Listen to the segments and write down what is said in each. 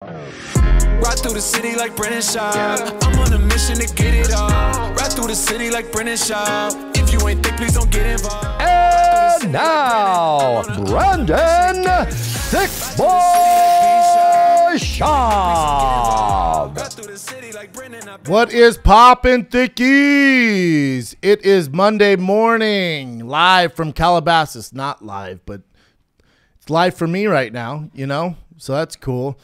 Ride through the city like Brennan Schaub. I'm on a mission to get it all. Ride through the city like Brennan Schaub. If you ain't thick, please don't get involved. And now, Brandon Thiccc Boy Schaub. What is poppin', thickies? It is Monday morning, live from Calabasas. Not live, but it's live for me right now, you know? So that's cool.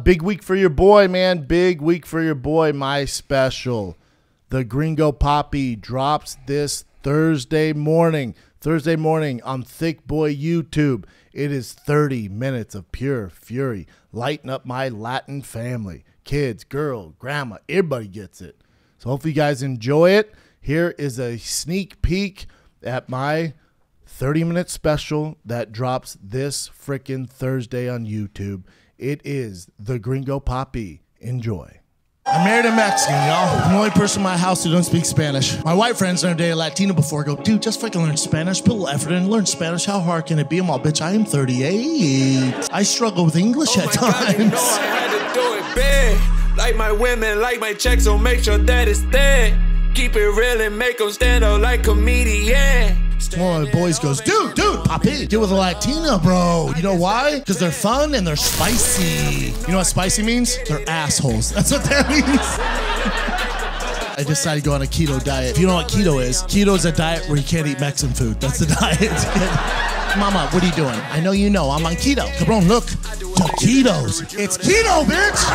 Big week for your boy, man. Big week for your boy. My special, the Gringo Papi, drops this Thursday morning on Thiccc Boy YouTube. It is 30 minutes of pure fury. Lighten up my Latin family. Kids, girl, grandma, everybody gets it. So hopefully you guys enjoy it. Here is a sneak peek at my 30-minute special that drops this freaking Thursday on YouTube. It is the Gringo Papi. Enjoy. I'm married a Mexican, y'all. I'm the only person in my house who don't speak Spanish. My white friends never dated a Latino before. Go, dude, just freaking learn Spanish. Put a little effort in. Learn Spanish. How hard can it be? I'm all, bitch, I am 38. I struggle with English at times. God, you know I had to do it big. Like my women, like my checks, so make sure that it's thick. Keep it real and make them stand out like comedian. One of my boys goes, dude, Papi, get with a Latina, bro. You know why? Because they're fun and they're spicy. You know what spicy means? They're assholes. That's what that means. I decided to go on a keto diet. If you know what keto is a diet where you can't eat Mexican food. That's the diet. Mama, what are you doing? I know you know. I'm on keto. Cabron, look. Taquitos. It's keto, bitch.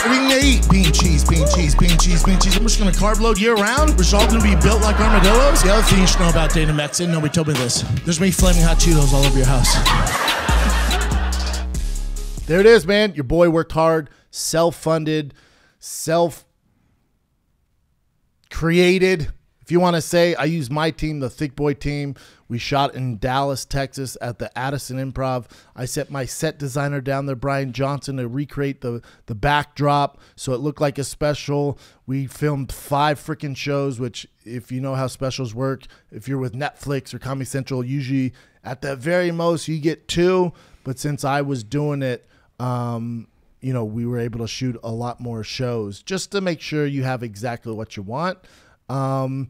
Everything you eat. Bean cheese, bean cheese, bean cheese, bean cheese. I'm just going to carb load year round. We're all going to be built like armadillos. The other thing you should know about dating a Mexican, nobody told me this. There's me flaming hot Cheetos all over your house. There it is, man. Your boy worked hard, self-funded, self-created. If you want to say, I use my team, the Thiccc Boy team. We shot in Dallas, Texas at the Addison Improv. I set my set designer down there, Brian Johnson, to recreate the backdrop so it looked like a special. We filmed 5 freaking shows, which if you know how specials work, if you're with Netflix or Comedy Central, usually at the very most you get 2. But since I was doing it, you know, we were able to shoot a lot more shows just to make sure you have exactly what you want. And,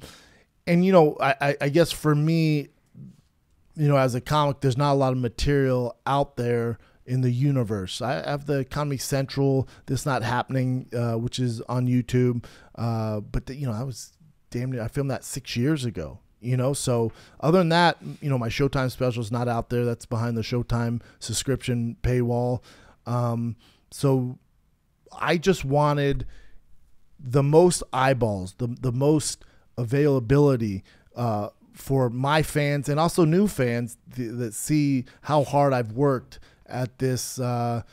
you know, I guess for me, you know, as a comic, there's not a lot of material out there in the universe. I have the Comedy Central, This Not Happening, which is on YouTube. But, you know, I filmed that 6 years ago, you know. So other than that, you know, my Showtime special is not out there. That's behind the Showtime subscription paywall. So I just wanted the most eyeballs, the most availability for my fans and also new fans that see how hard I've worked at this, you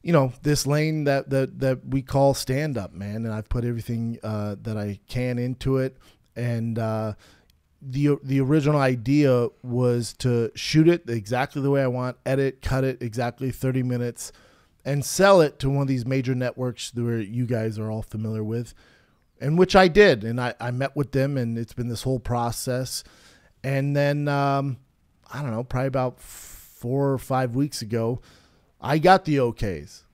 know, this lane that we call stand-up, man. And I've put everything that I can into it. And the original idea was to shoot it exactly the way I want, edit, cut it exactly 30 minutes, and sell it to one of these major networks where you guys are all familiar with, and which I did. And I met with them, and it's been this whole process. And then, I don't know, probably about 4 or 5 weeks ago, I got the okays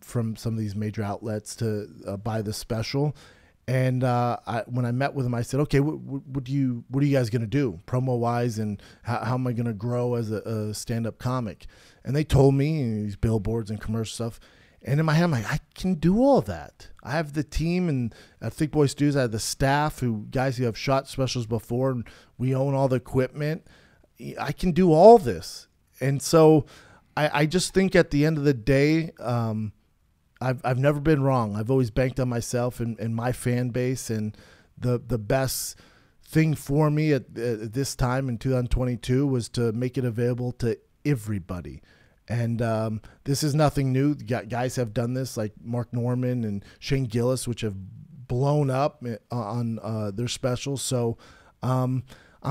from some of these major outlets to buy the special. And when I met with them, I said, okay, what are you guys going to do promo-wise, and how am I going to grow as a stand-up comic? And they told me these billboards and commercial stuff. And in my head, I'm like, I can do all that. I have the team, and at Thiccc Boy Studios, I have the staff, guys who have shot specials before, and we own all the equipment. I can do all this. And so I just think at the end of the day, I've never been wrong. I've always banked on myself and my fan base, and the best thing for me at this time in 2022 was to make it available to everybody. And this is nothing new. Guys have done this, like Mark Norman and Shane Gillis, which have blown up on their specials. So I'm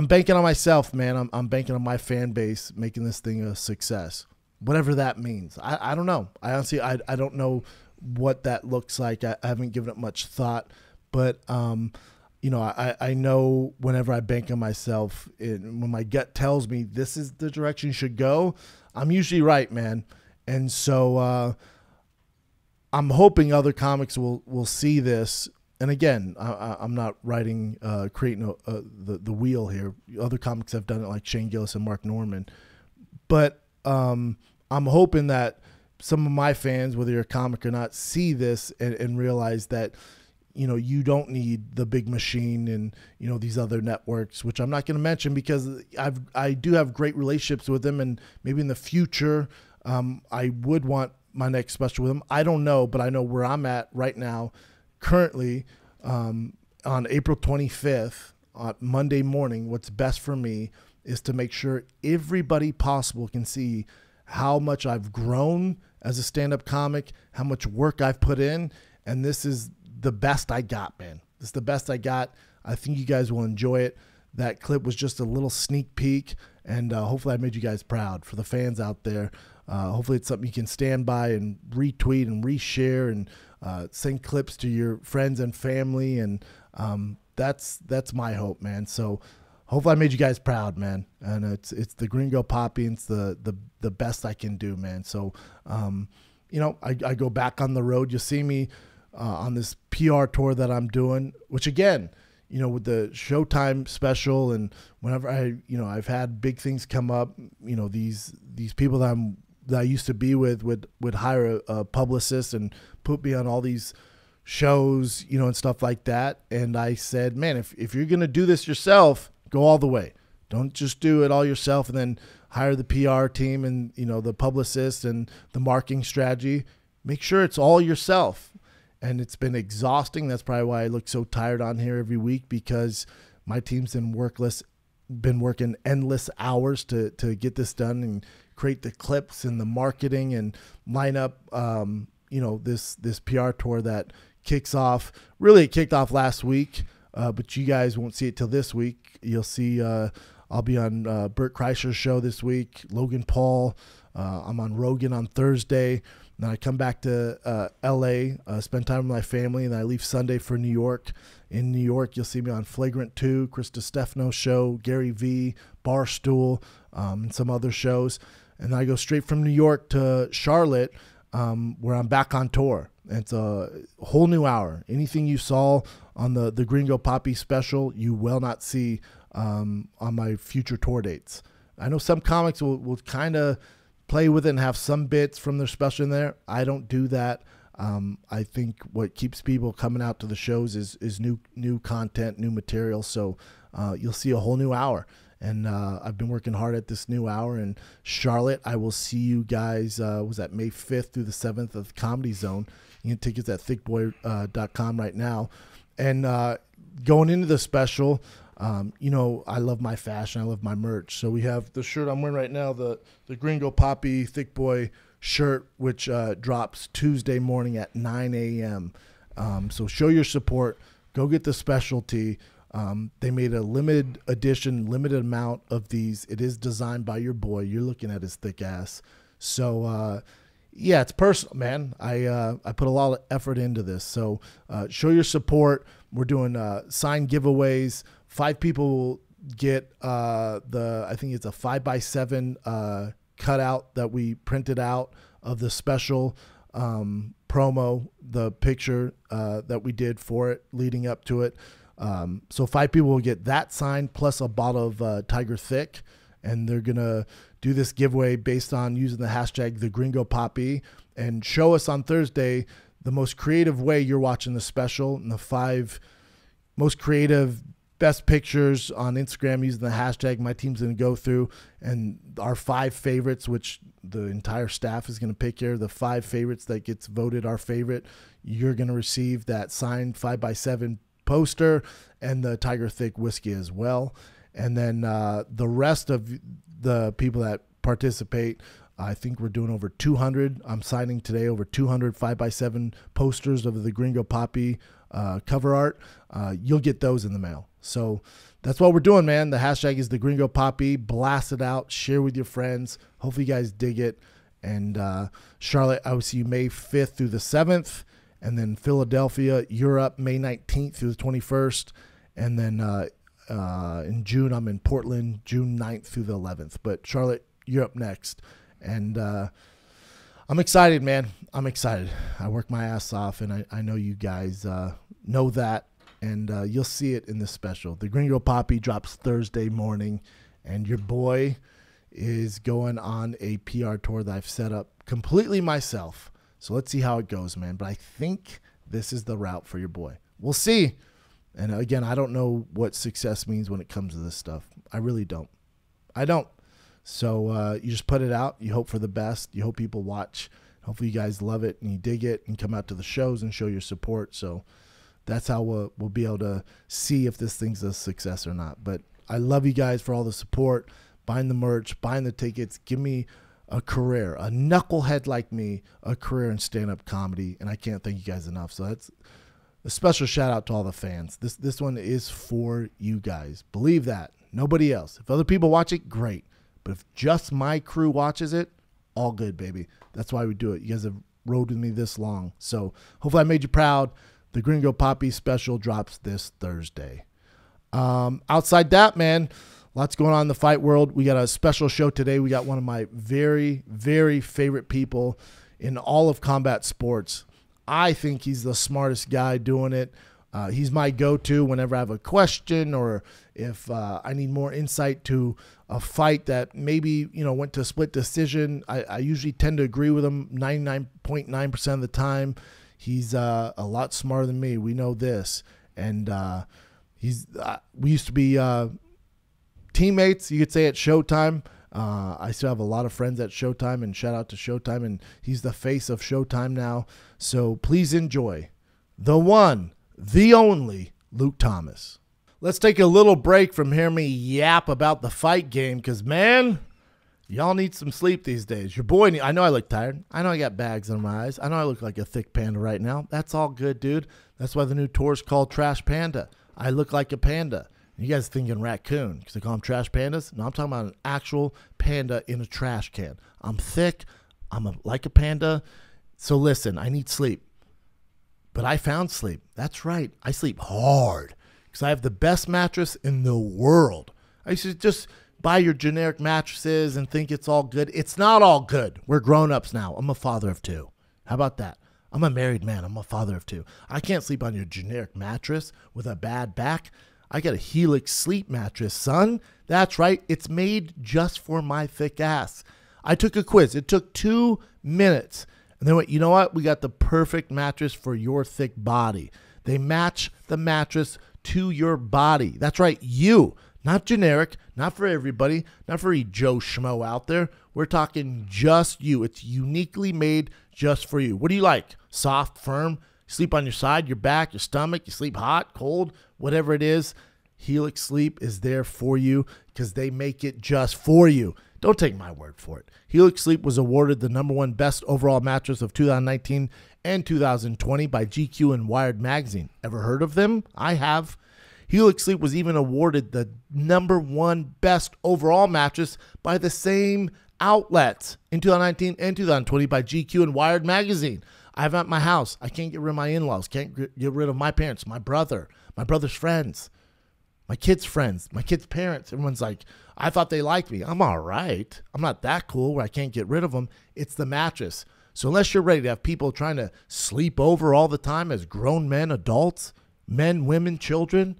banking on myself, man. I'm banking on my fan base making this thing a success, whatever that means. I don't know. I honestly, I don't know what that looks like. I haven't given it much thought, but you know, I know whenever I bank on myself, when my gut tells me this is the direction you should go, I'm usually right, man. And so I'm hoping other comics will see this. And again, I'm not creating the wheel here. Other comics have done it, like Shane Gillis and Mark Norman. But I'm hoping that some of my fans, whether you're a comic or not, see this and realize that, you don't need the big machine and, these other networks, which I'm not going to mention because I do have great relationships with them. And maybe in the future, I would want my next special with them. I don't know, but I know where I'm at right now. Currently, on April 25th, on Monday morning, what's best for me is to make sure everybody possible can see how much I've grown as a stand-up comic, how much work I've put in, and this is the best I got, man. This is the best I got. I think you guys will enjoy it. That clip was just a little sneak peek, and hopefully I made you guys proud. For the fans out there, hopefully it's something you can stand by and retweet and reshare and send clips to your friends and family, and that's my hope, man. So hopefully I made you guys proud, man. And it's the Gringo Papi, and it's the best I can do, man. So I go back on the road. You'll see me on this PR tour that I'm doing, which again, with the Showtime special, and whenever I've had big things come up, these people that I used to be with would hire a publicist and put me on all these shows, and stuff like that. And I said, man, if you're going to do this yourself, go all the way. Don't just do it all yourself and then hire the PR team and, the publicist and the marketing strategy. Make sure it's all yourself. And it's been exhausting. That's probably why I look so tired on here every week, because my team's been working endless hours to get this done and create the clips and the marketing and line up, this PR tour that kicks off. Really, it kicked off last week, but you guys won't see it till this week. You'll see I'll be on Bert Kreischer's show this week, Logan Paul. I'm on Rogan on Thursday. Then I come back to L.A., spend time with my family, and I leave Sunday for New York. In New York, you'll see me on Flagrant 2, Chris DiStefano's show, Gary V, Barstool, and some other shows. And then I go straight from New York to Charlotte, where I'm back on tour. And it's a whole new hour. Anything you saw on the Gringo Papi special, you will not see on my future tour dates. I know some comics will kind of play with it and have some bits from their special in there. I don't do that. I think what keeps people coming out to the shows is new content, new material. So you'll see a whole new hour. And I've been working hard at this new hour in Charlotte. I will see you guys, was that May 5th through the 7th at the Comedy Zone. You can get tickets at thiccboy.com right now. And going into the special, I love my fashion. I love my merch. So we have the shirt I'm wearing right now, the Gringo Papi Thick Boy shirt, which drops Tuesday morning at 9 a.m. So show your support. Go get the specialty. They made a limited edition, limited amount of these. It is designed by your boy. You're looking at his thick ass. So, yeah, it's personal, man. I put a lot of effort into this. So show your support. We're doing signed giveaways. 5 people will get I think it's a 5x7 cutout that we printed out of the special promo, the picture that we did for it leading up to it. So 5 people will get that signed plus a bottle of Tiger Thick, and they're going to do this giveaway based on using the hashtag #TheGringoPapi, and show us on Thursday the most creative way you're watching the special, and the 5 most creative best pictures on Instagram using the hashtag. My team's going to go through, and our 5 favorites, which the entire staff is going to pick here, the 5 favorites that gets voted our favorite, you're going to receive that signed 5x7 poster and the Tiger Thick whiskey as well. And then the rest of the people that participate, I think we're doing over 200. I'm signing today over 200 5x7 posters of the Gringo Papi cover art. You'll get those in the mail. So that's what we're doing, man. The hashtag is #TheGringoPapi. Blast it out. Share with your friends. Hopefully you guys dig it. And Charlotte, I will see you May 5th through the 7th. And then Philadelphia, Europe, May 19th through the 21st. And then in June, I'm in Portland, June 9th through the 11th. But Charlotte, you're up next. And I'm excited, man. I'm excited. I work my ass off, and I know you guys know that, and you'll see it in this special. The Gringo Papi drops Thursday morning, and your boy is going on a PR tour that I've set up completely myself. So let's see how it goes, man. But I think this is the route for your boy. We'll see. And again, I don't know what success means when it comes to this stuff. I really don't. I don't. So you just put it out. You hope for the best. You hope people watch. Hopefully you guys love it and you dig it and come out to the shows and show your support. So that's how we'll be able to see if this thing's a success or not. But I love you guys for all the support, buying the merch, buying the tickets. Give me a career, a knucklehead like me, a career in stand-up comedy. And I can't thank you guys enough. So that's a special shout out to all the fans. This one is for you guys. Believe that. Nobody else. If other people watch it, great. But if just my crew watches it, all good, baby. That's why we do it. You guys have rode with me this long. So hopefully I made you proud. The Gringo Papi special drops this Thursday. Outside that, man, lots going on in the fight world. We got a special show today. We got one of my very, very favorite people in all of combat sports. I think he's the smartest guy doing it. He's my go-to whenever I have a question or if I need more insight to a fight that maybe, went to a split decision. I usually tend to agree with him 99.9% of the time. He's a lot smarter than me. We know this. And we used to be teammates, you could say, at Showtime. I still have a lot of friends at Showtime, and shout out to Showtime. And he's the face of Showtime now. So please enjoy the one, the only Luke Thomas. Let's take a little break from hearing me yap about the fight game because, man, y'all need some sleep these days. Your boy, I know I look tired. I know I got bags under my eyes. I know I look like a thick panda right now. That's all good, dude. That's why the new tour is called Trash Panda. I look like a panda. You guys thinking raccoon because they call them trash pandas? No, I'm talking about an actual panda in a trash can. I'm thick. Like a panda. So listen, I need sleep. But I found sleep. That's right. I sleep hard because I have the best mattress in the world. I used to just buy your generic mattresses and think it's all good. It's not all good. We're grown-ups now. I'm a father of two. How about that? I'm a married man. I'm a father of two. I can't sleep on your generic mattress with a bad back. I got a Helix sleep mattress, son. That's right. It's made just for my thick ass. I took a quiz. It took 2 minutes. And then went, you know what? We got the perfect mattress for your thick body. They match the mattress to your body. That's right. You. Not generic. Not for everybody. Not for Joe Schmo out there. We're talking just you. It's uniquely made just for you. What do you like? Soft, firm? You sleep on your side, your back, your stomach. You sleep hot, cold, whatever it is. Helix Sleep is there for you because they make it just for you. Don't take my word for it. Helix Sleep was awarded the #1 best overall mattress of 2019 and 2020 by GQ and Wired Magazine. Ever heard of them? I have. Helix Sleep was even awarded the #1 best overall mattress by the same outlets in 2019 and 2020 by GQ and Wired Magazine. I have it at my house. I can't get rid of my in-laws. Can't get rid of my parents, my brother's friends, my kids' friends, my kids' parents. Everyone's like, I thought they liked me. I'm all right. I'm not that cool where I can't get rid of them. It's the mattress. So unless you're ready to have people trying to sleep over all the time as grown men, adults, men, women, children,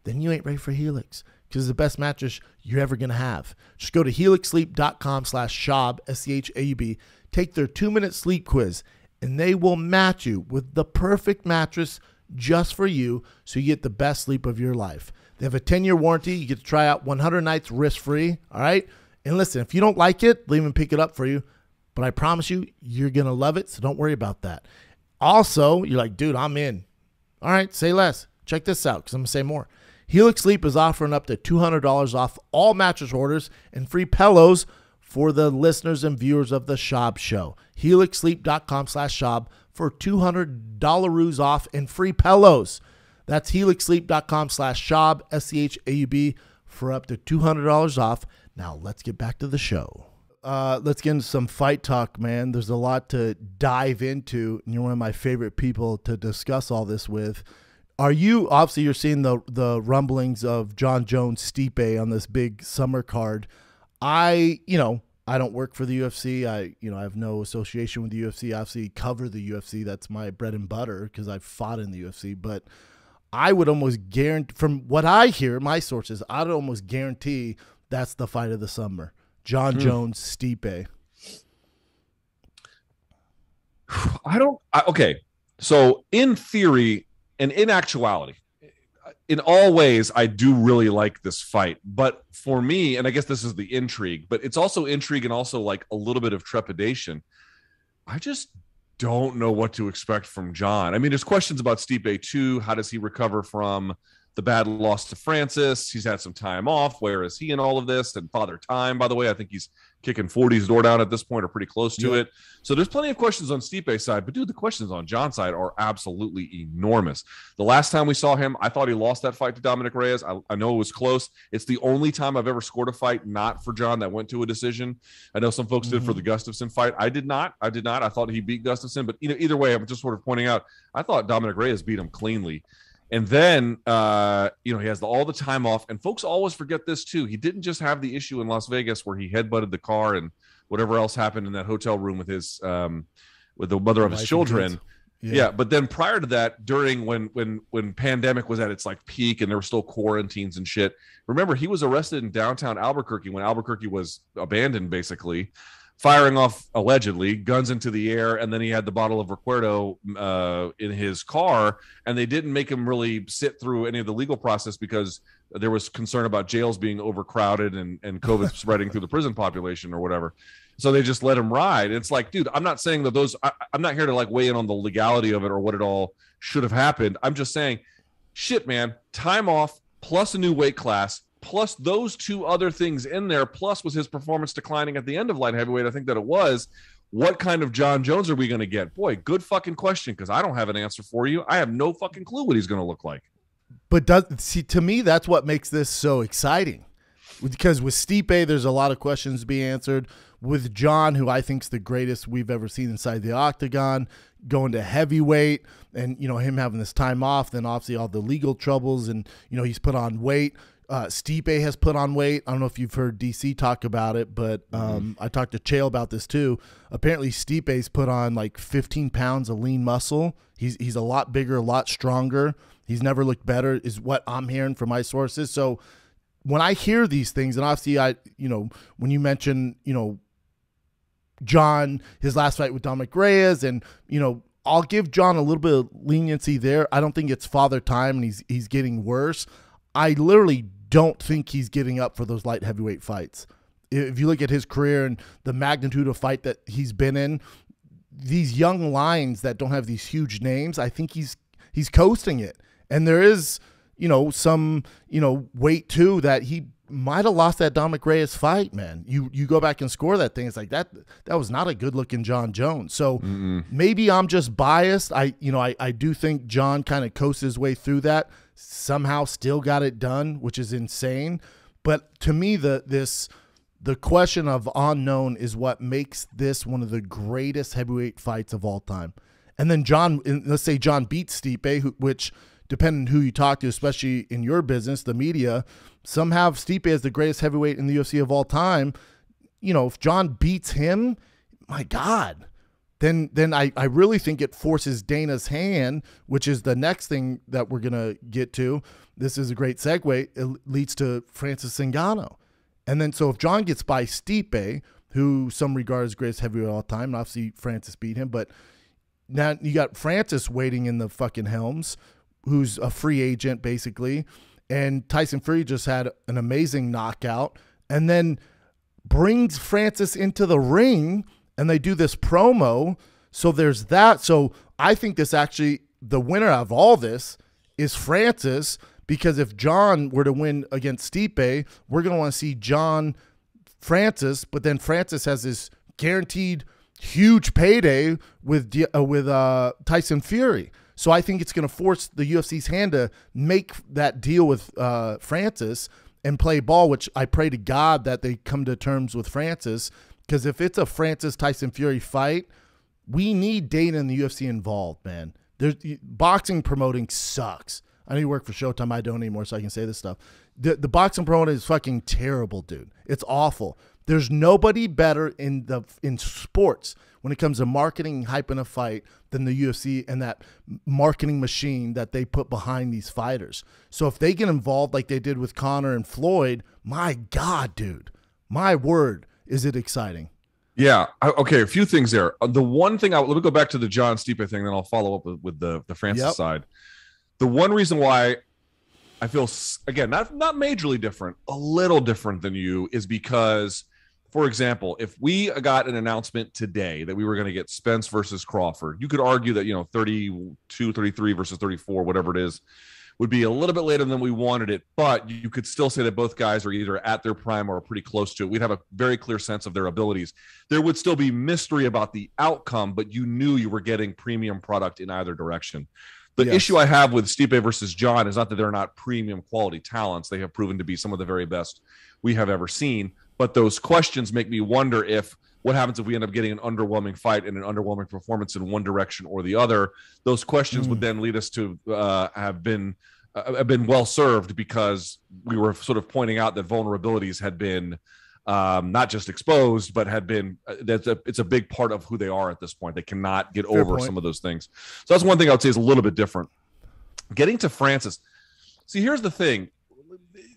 then you ain't ready for Helix because it's the best mattress you're ever going to have. Just go to helixsleep.com/Schaub, SCHAUB, take their 2-minute sleep quiz, and they will match you with the perfect mattress just for you so you get the best sleep of your life. They have a 10-year warranty. You get to try out 100 nights risk-free, all right? And listen, if you don't like it, they'll even pick it up for you. But I promise you, you're going to love it, so don't worry about that. Also, you're like, dude, I'm in. All right, say less. Check this out because I'm going to say more. Helix Sleep is offering up to $200 off all mattress orders and free pillows for the listeners and viewers of the Schaub Show. helixsleep.com/Schaub for $200 off and free pillows. That's helixsleep.com/Schaub, SCHAUB, for up to $200 off. Now, let's get back to the show. Let's get into some fight talk, man. There's a lot to dive into, and you're one of my favorite people to discuss all this with. Obviously, you're seeing the rumblings of John Jones, Stipe on this big summer card. I'm I don't work for the UFC. I have no association with the UFC. I obviously cover the UFC. That's my bread and butter because I've fought in the UFC. But I would almost guarantee, from what I hear, my sources, I'd almost guarantee that's the fight of the summer. Jon Jones, Stipe. Okay. So in theory and in actuality, in all ways, I do really like this fight. But for me, and I guess this is the intrigue, but it's also intrigue and also like a little bit of trepidation. I just don't know what to expect from Jon. I mean, there's questions about Stipe too. How does he recover from the bad loss to Francis? He's had some time off. Where is he in all of this? And Father Time, by the way, I think he's kicking 40's door down at this point, or pretty close to it. So there's plenty of questions on Stipe's side, but dude, the questions on Jon's side are absolutely enormous. The last time we saw him, I thought he lost that fight to Dominic Reyes. I know it was close. It's the only time I've ever scored a fight not for Jon that went to a decision. I know some folks did for the Gustafsson fight. I did not. I thought he beat Gustafsson, but either way, I'm just sort of pointing out, I thought Dominic Reyes beat him cleanly. And then, he has all the time off. And folks always forget this, too. He didn't just have the issue in Las Vegas where he headbutted the car and whatever else happened in that hotel room with his with the mother of his children. Yeah. But then prior to that, during when pandemic was at its like peak and there were still quarantines and shit, remember, he was arrested in downtown Albuquerque when Albuquerque was abandoned, basically, firing off, allegedly, guns into the air, and then he had the bottle of Recuerdo in his car, and they didn't make him really sit through any of the legal process because there was concern about jails being overcrowded and COVID spreading through the prison population or whatever. So they just let him ride. It's like, dude, I'm not saying that I'm not here to like weigh in on the legality of it or what it all should have happened. I'm just saying, shit, man, time off plus a new weight class, plus those two other things in there, plus was his performance declining at the end of light heavyweight, I think that it was. What kind of Jon Jones are we going to get? Boy, good fucking question, because I don't have an answer for you. I have no fucking clue what he's going to look like. But to me, that's what makes this so exciting. Because with Stipe, there's a lot of questions to be answered. With Jon, who I think is the greatest we've ever seen inside the octagon, going to heavyweight, and him having this time off, then obviously all the legal troubles, and he's put on weight. Stipe has put on weight. I don't know if you've heard DC talk about it, but I talked to Chael about this too. Apparently, Stipe's put on like 15 pounds of lean muscle. He's a lot bigger, a lot stronger. He's never looked better, is what I'm hearing from my sources. So when I hear these things, and obviously when you mention Jon, his last fight with Dominic Reyes, and I'll give Jon a little bit of leniency there. I don't think it's father time, and he's getting worse. I literally don't think he's getting up for those light heavyweight fights. If you look at his career and the magnitude of fight that he's been in, these young lions that don't have these huge names, I think he's coasting it. And there is, some, weight too that he might have lost that Dominic Reyes fight, man. You go back and score that thing. It's like that was not a good looking Jon Jones. So maybe I'm just biased. I do think Jon kind of coasted his way through that. Somehow still got it done, which is insane. But to me, the question of unknown is what makes this one of the greatest heavyweight fights of all time. And then let's say Jon beats Stipe, which, depending on who you talk to, especially in your business, the media, some have Stipe as the greatest heavyweight in the UFC of all time. If Jon beats him, my God, then I really think it forces Dana's hand, which is the next thing that we're going to get to. This is a great segue. It leads to Francis Ngannou. And then so if Jon gets by Stipe, who some regard as greatest heavyweight of all time, and obviously Francis beat him, but now you got Francis waiting in the fucking helms, who's a free agent basically, and Tyson Fury just had an amazing knockout, and then brings Francis into the ring, and they do this promo. So there's that. So I think this actually, the winner of all this is Francis, because if Jon were to win against Stipe, we're going to want to see Jon Francis, but then Francis has this guaranteed huge payday with Tyson Fury. So I think it's going to force the UFC's hand to make that deal with Francis and play ball, which I pray to God that they come to terms with Francis, because if it's a Francis-Tyson Fury fight, we need Dana and the UFC involved, man. Boxing promoting sucks. I know you work for Showtime. I don't anymore, so I can say this stuff. The boxing promoting is fucking terrible, dude. It's awful. There's nobody better in sports when it comes to marketing, hyping a fight than the UFC and that marketing machine that they put behind these fighters. So if they get involved like they did with Conor and Floyd, my God, dude, my word, is it exciting? Yeah. Okay. A few things there. The one thing let me go back to the John Stipe thing, then I'll follow up with the Francis side. The one reason why I feel, again, not majorly different, a little different than you, is because, for example, if we got an announcement today that we were going to get Spence versus Crawford, you could argue that, 32, 33 versus 34, whatever it is, would be a little bit later than we wanted it, but you could still say that both guys are either at their prime or pretty close to it. We'd have a very clear sense of their abilities. There would still be mystery about the outcome, but you knew you were getting premium product in either direction. The issue I have with Stipe versus John is not that they're not premium quality talents. They have proven to be some of the very best we have ever seen. But those questions make me wonder what happens if we end up getting an underwhelming fight and an underwhelming performance in one direction or the other. Those questions would then lead us to have been well served, because we were sort of pointing out that vulnerabilities had been not just exposed, but had been it's a big part of who they are at this point. They cannot get over some of those things. So that's one thing I would say is a little bit different. Getting to Francis. See, here's the thing.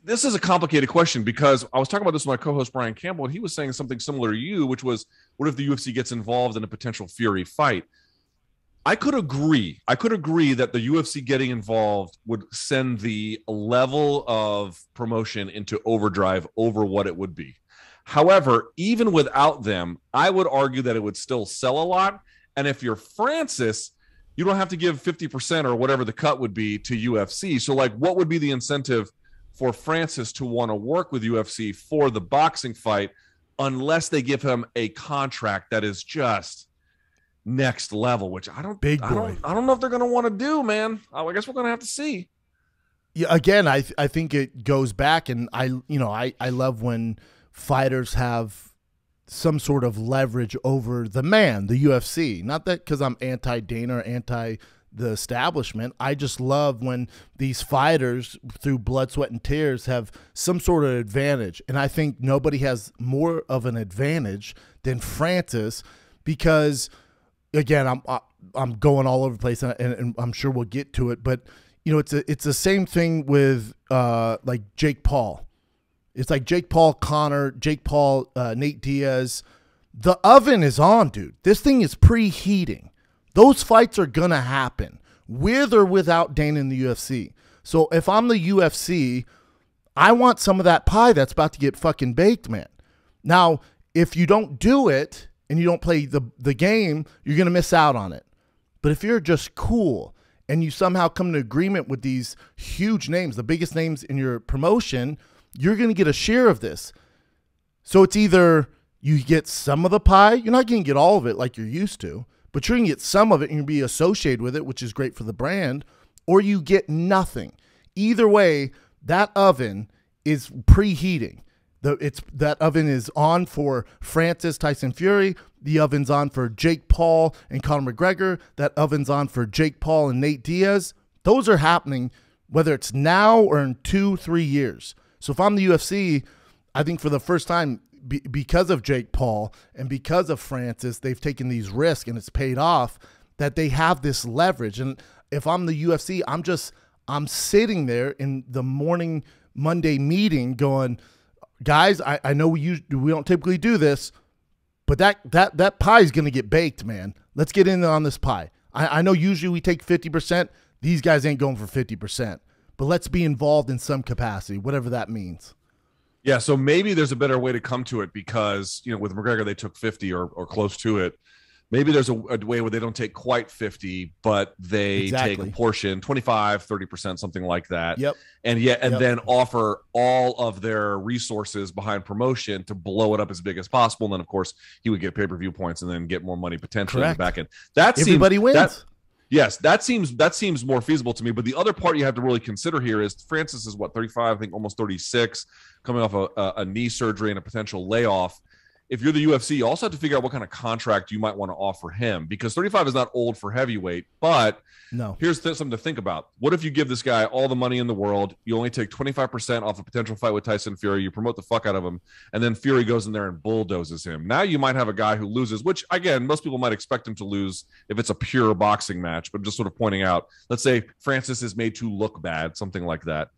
This is a complicated question, because I was talking about this with my co-host Brian Campbell, and he was saying something similar to you, which was, what if the UFC gets involved in a potential Fury fight? I could agree that the UFC getting involved would send the level of promotion into overdrive over what it would be. However, even without them, I would argue that it would still sell a lot. And if you're Francis, you don't have to give 50% or whatever the cut would be to UFC. So, like, what would be the incentive for Francis to want to work with UFC for the boxing fight, unless they give him a contract that is just next level, which I don't know if they're going to want to do, man. I guess we're going to have to see. Yeah, again, I think it goes back, and I love when fighters have some sort of leverage over the man, the UFC. Not that because I'm anti-Dana or anti the establishment. I just love when these fighters, through blood, sweat, and tears, have some sort of advantage. And I think nobody has more of an advantage than Francis, because, again, I'm going all over the place, and I'm sure we'll get to it, but it's the same thing with like Jake Paul. It's like Jake Paul, Conor, Jake Paul, Nate Diaz. The oven is on, dude. This thing is preheating. Those fights are going to happen with or without Dana in the UFC. So if I'm the UFC, I want some of that pie that's about to get fucking baked, man. Now, if you don't do it and you don't play the game, you're going to miss out on it. But if you're just cool and you somehow come to agreement with these huge names, the biggest names in your promotion, you're going to get a share of this. So it's either you get some of the pie. You're not going to get all of it like you're used to, but you're going to get some of it and you'll be associated with it, which is great for the brand, or you get nothing. Either way, that oven is preheating. That oven is on for Francis, Tyson Fury. The oven's on for Jake Paul and Conor McGregor. That oven's on for Jake Paul and Nate Diaz. Those are happening whether it's now or in 2-3 years. So if I'm the UFC, I think for the first time, because of Jake Paul and because of Francis, they've taken these risks and it's paid off, that they have this leverage. And if I'm the UFC, I'm sitting there in the morning Monday meeting going, guys, I know we don't typically do this, but that pie is going to get baked, man. Let's get in on this pie. I know usually we take 50%. These guys ain't going for 50%, but let's be involved in some capacity, whatever that means. Yeah, so maybe there's a better way to come to it, because, with McGregor, they took 50 or close to it. Maybe there's a way where they don't take quite 50, but they take a portion, 25, 30%, something like that. Yep. And then offer all of their resources behind promotion to blow it up as big as possible. And then, of course, he would get pay-per-view points and then get more money potentially in the back end. Everybody wins. Yes, that seems more feasible to me. But the other part you have to really consider here is Francis is 35, I think almost 36, coming off a knee surgery and a potential layoff. if you're the UFC, you also have to figure out what kind of contract you might want to offer him, because 35 is not old for heavyweight. But no, here's something to think about. What if you give this guy all the money in the world? You only take 25% off a potential fight with Tyson Fury. You promote the fuck out of him, and then Fury goes in there and bulldozes him. Now you might have a guy who loses, which, again, most people might expect him to lose if it's a pure boxing match. But just sort of pointing out, let's say Francis is made to look bad, something like that.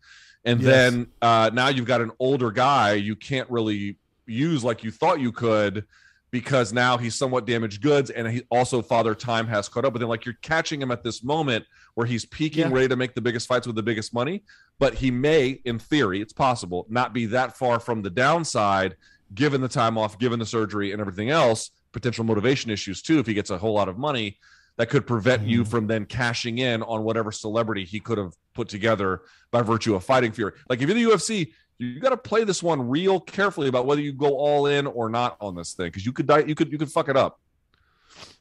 And then now you've got an older guy you can't really use like you thought you could, because now he's somewhat damaged goods, and he also Father Time has caught up with him. Like, you're catching him at this moment where he's peaking, ready to make the biggest fights with the biggest money, but he may, in theory, it's possible, not be that far from the downside, given the time off, given the surgery and everything else, potential motivation issues too, if he gets a whole lot of money, that could prevent you from then cashing in on whatever celebrity he could have put together by virtue of fighting Fury. Like, if you're the UFC, you got to play this one real carefully about whether you go all in or not on this thing, because you could die, you could fuck it up.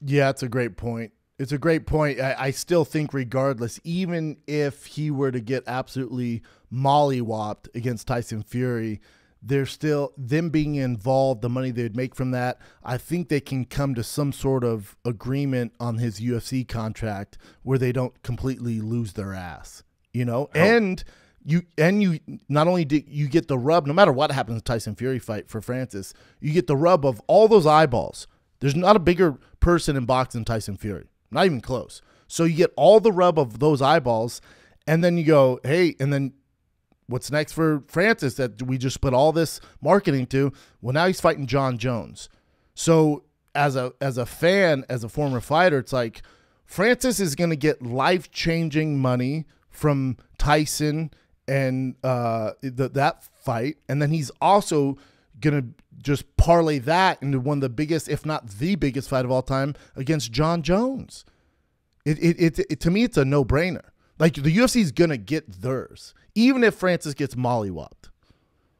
Yeah, it's a great point. It's a great point. I still think, regardless, even if he were to get absolutely mollywopped against Tyson Fury, there's still them being involved, the money they'd make from that. I think they can come to some sort of agreement on his UFC contract where they don't completely lose their ass, you know? And you not only do you get the rub, no matter what happens in the Tyson Fury fight for Francis, you get the rub of all those eyeballs. There's not a bigger person in boxing than Tyson Fury, not even close. So you get all the rub of those eyeballs, and then you go, hey, and then what's next for Francis that we just put all this marketing to? Well, now he's fighting John Jones. So as a fan, as a former fighter, it's like Francis is going to get life-changing money from Tyson and that fight, and then he's also gonna just parlay that into one of the biggest, if not the biggest, fight of all time against John Jones. It to me, it's a no-brainer. Like, the UFC is gonna get theirs, even if Francis gets mollywopped.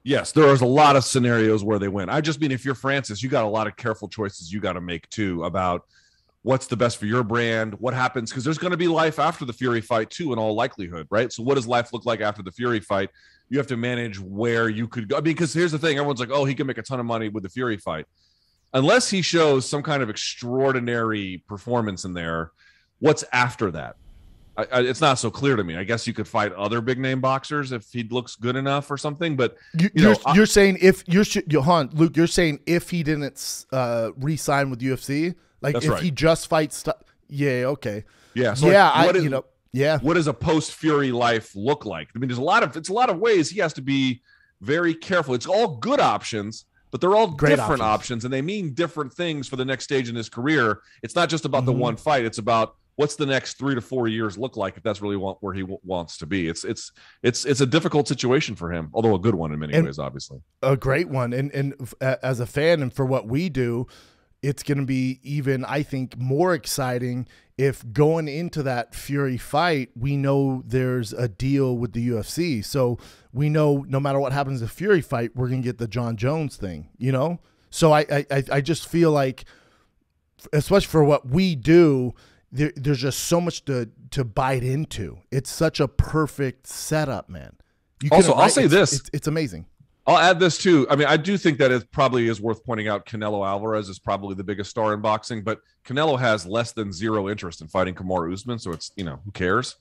Yes, there's a lot of scenarios where they win. I just mean, if you're Francis, you got a lot of careful choices you got to make too about what's the best for your brand, what happens, because there's going to be life after the Fury fight too, in all likelihood, right? So what does life look like after the Fury fight? You have to manage where you could go. I mean, because here's the thing, everyone's like, oh, he can make a ton of money with the Fury fight. Unless he shows some kind of extraordinary performance in there, what's after that? It's not so clear to me. I guess you could fight other big name boxers if he looks good enough or something. But you're saying if Luke, you're saying if he didn't re-sign with UFC, like that's if right. he just fights, okay, yeah, so like, what does a post Fury life look like? I mean, it's a lot of ways he has to be very careful. It's all good options, but they're all great different options, and they mean different things for the next stage in his career. It's not just about the one fight; it's about what's the next 3 to 4 years look like, if that's really where he wants to be. It's a difficult situation for him, although a good one in many ways, obviously. A great one. And as a fan and for what we do, it's going to be even, I think, more exciting if going into that Fury fight, we know there's a deal with the UFC. So we know no matter what happens in the Fury fight, we're going to get the John Jones thing, you know? So I just feel like, especially for what we do, there's just so much to bite into. It's such a perfect setup, man. I'll say this. It's amazing. I'll add this too. I mean, I do think that it probably is worth pointing out Canelo Alvarez is probably the biggest star in boxing, but Canelo has less than zero interest in fighting Kamaru Usman, so it's, who cares?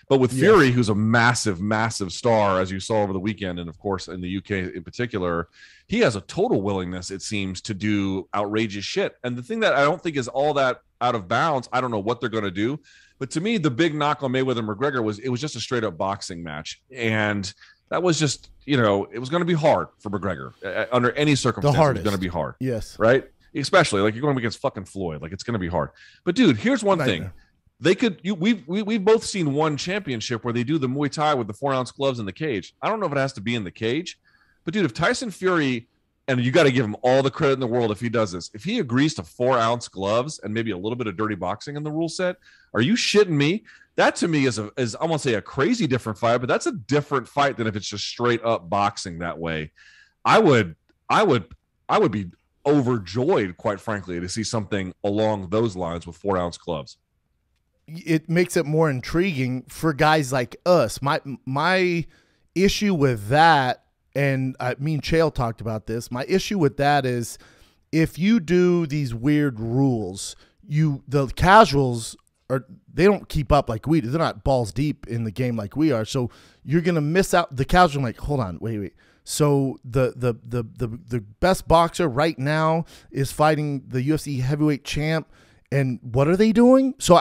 But with Fury, who's a massive, massive star, as you saw over the weekend, and of course in the UK in particular, he has a total willingness, it seems, to do outrageous shit. And the thing that I don't think is all that out of bounds, I don't know what they're going to do, but to me, the big knock on Mayweather and McGregor was it was just a straight up boxing match. And that was just, it was going to be hard for McGregor under any circumstance. It's going to be hard. Yes. Right? Especially like you're going against fucking Floyd. Like, it's going to be hard. But dude, here's one thing. They could, we've both seen one championship where they do the Muay Thai with the 4-ounce gloves in the cage. I don't know if it has to be in the cage, but dude, if Tyson Fury, and you got to give him all the credit in the world if he does this, if he agrees to 4-ounce gloves and maybe a little bit of dirty boxing in the rule set, are you shitting me? That to me is I won't say a crazy different fight, but that's a different fight than if it's just straight up boxing that way. I would be overjoyed, quite frankly, to see something along those lines with 4-ounce gloves. It makes it more intriguing for guys like us. My issue with that, and me and Chael talked about this, my issue with that is if you do these weird rules, the casuals they don't keep up like we do. They're not balls deep in the game like we are. So you're gonna miss out. The casuals are like, hold on, wait. So the best boxer right now is fighting the UFC heavyweight champ, and what are they doing? So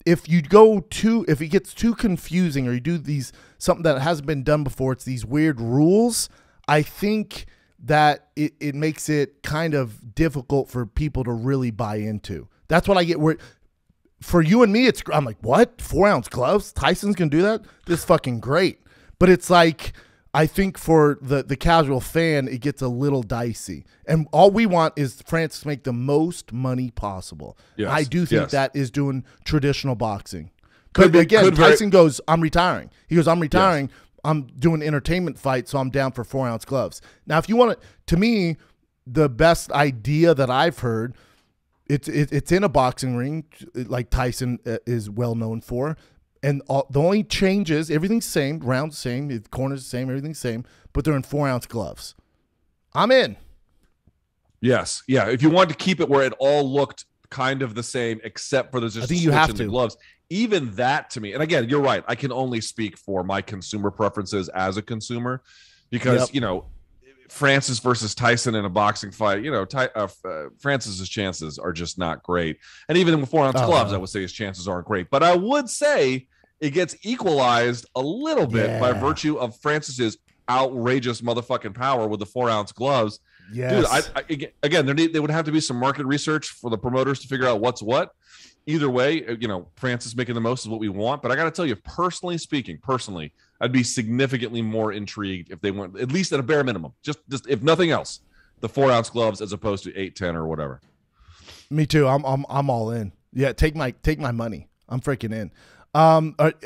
if it gets too confusing, or you do something that hasn't been done before, it's these weird rules, I think that it makes it kind of difficult for people to really buy into. That's what I get. For you and me, I'm like, what? 4-ounce gloves? Tyson's gonna do that? This is fucking great. But it's like, I think for the casual fan, it gets a little dicey. And all we want is Francis to make the most money possible. Yes, I do think that is doing traditional boxing. But again, Tyson goes, I'm retiring. He goes, I'm retiring. Yes. I'm doing entertainment fights, so I'm down for 4-ounce gloves. Now, if you want to me, the best idea that I've heard, it's in a boxing ring, like Tyson is well known for. And the only changes, everything's the same, round's the same, the corner's the same, everything's the same, but they're in 4-ounce gloves. I'm in. Yes. Yeah. If you want to keep it where it all looked kind of the same, except for there's just a switch in the gloves. Even that to me, and again, you're right. I can only speak for my consumer preferences as a consumer, because, Francis versus Tyson in a boxing fight, Francis's chances are just not great. And even with 4-ounce gloves, I would say his chances aren't great. But I would say it gets equalized a little bit by virtue of Francis's outrageous motherfucking power with the 4-ounce gloves. Yes. Dude, again, there would have to be some market research for the promoters to figure out what's what. Either way, Francis making the most is what we want. But I got to tell you, personally, I'd be significantly more intrigued if they went, at least at a bare minimum, just if nothing else, the 4-ounce gloves as opposed to 8, 10 or whatever. Me too. I'm all in. Yeah, take my money. I'm freaking in.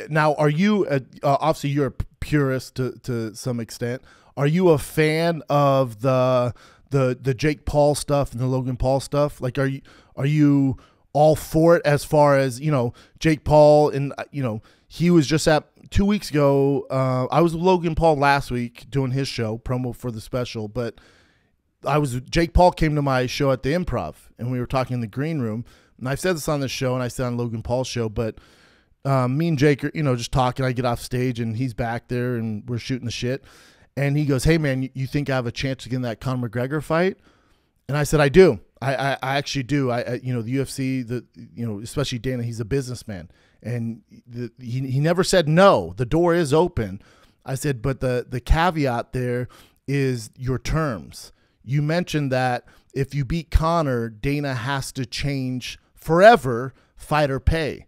Now, are you obviously you're a purist to some extent? Are you a fan of the Jake Paul stuff and the Logan Paul stuff? Like, are you all for it as far as, Jake Paul and, he was just 2 weeks ago. I was with Logan Paul last week doing his show, promo for the special, but Jake Paul came to my show at the Improv and we were talking in the green room. And I've said this on this show and I said on Logan Paul's show, but me and Jake are, just talking. I get off stage and he's back there and we're shooting the shit. And he goes, hey man, you think I have a chance to get in that Conor McGregor fight? And I said, I do. I actually do. The UFC, especially Dana, he's a businessman, and he never said no. The door is open. I said, but the caveat there is your terms. You mentioned that if you beat Conor, Dana has to change forever fighter pay.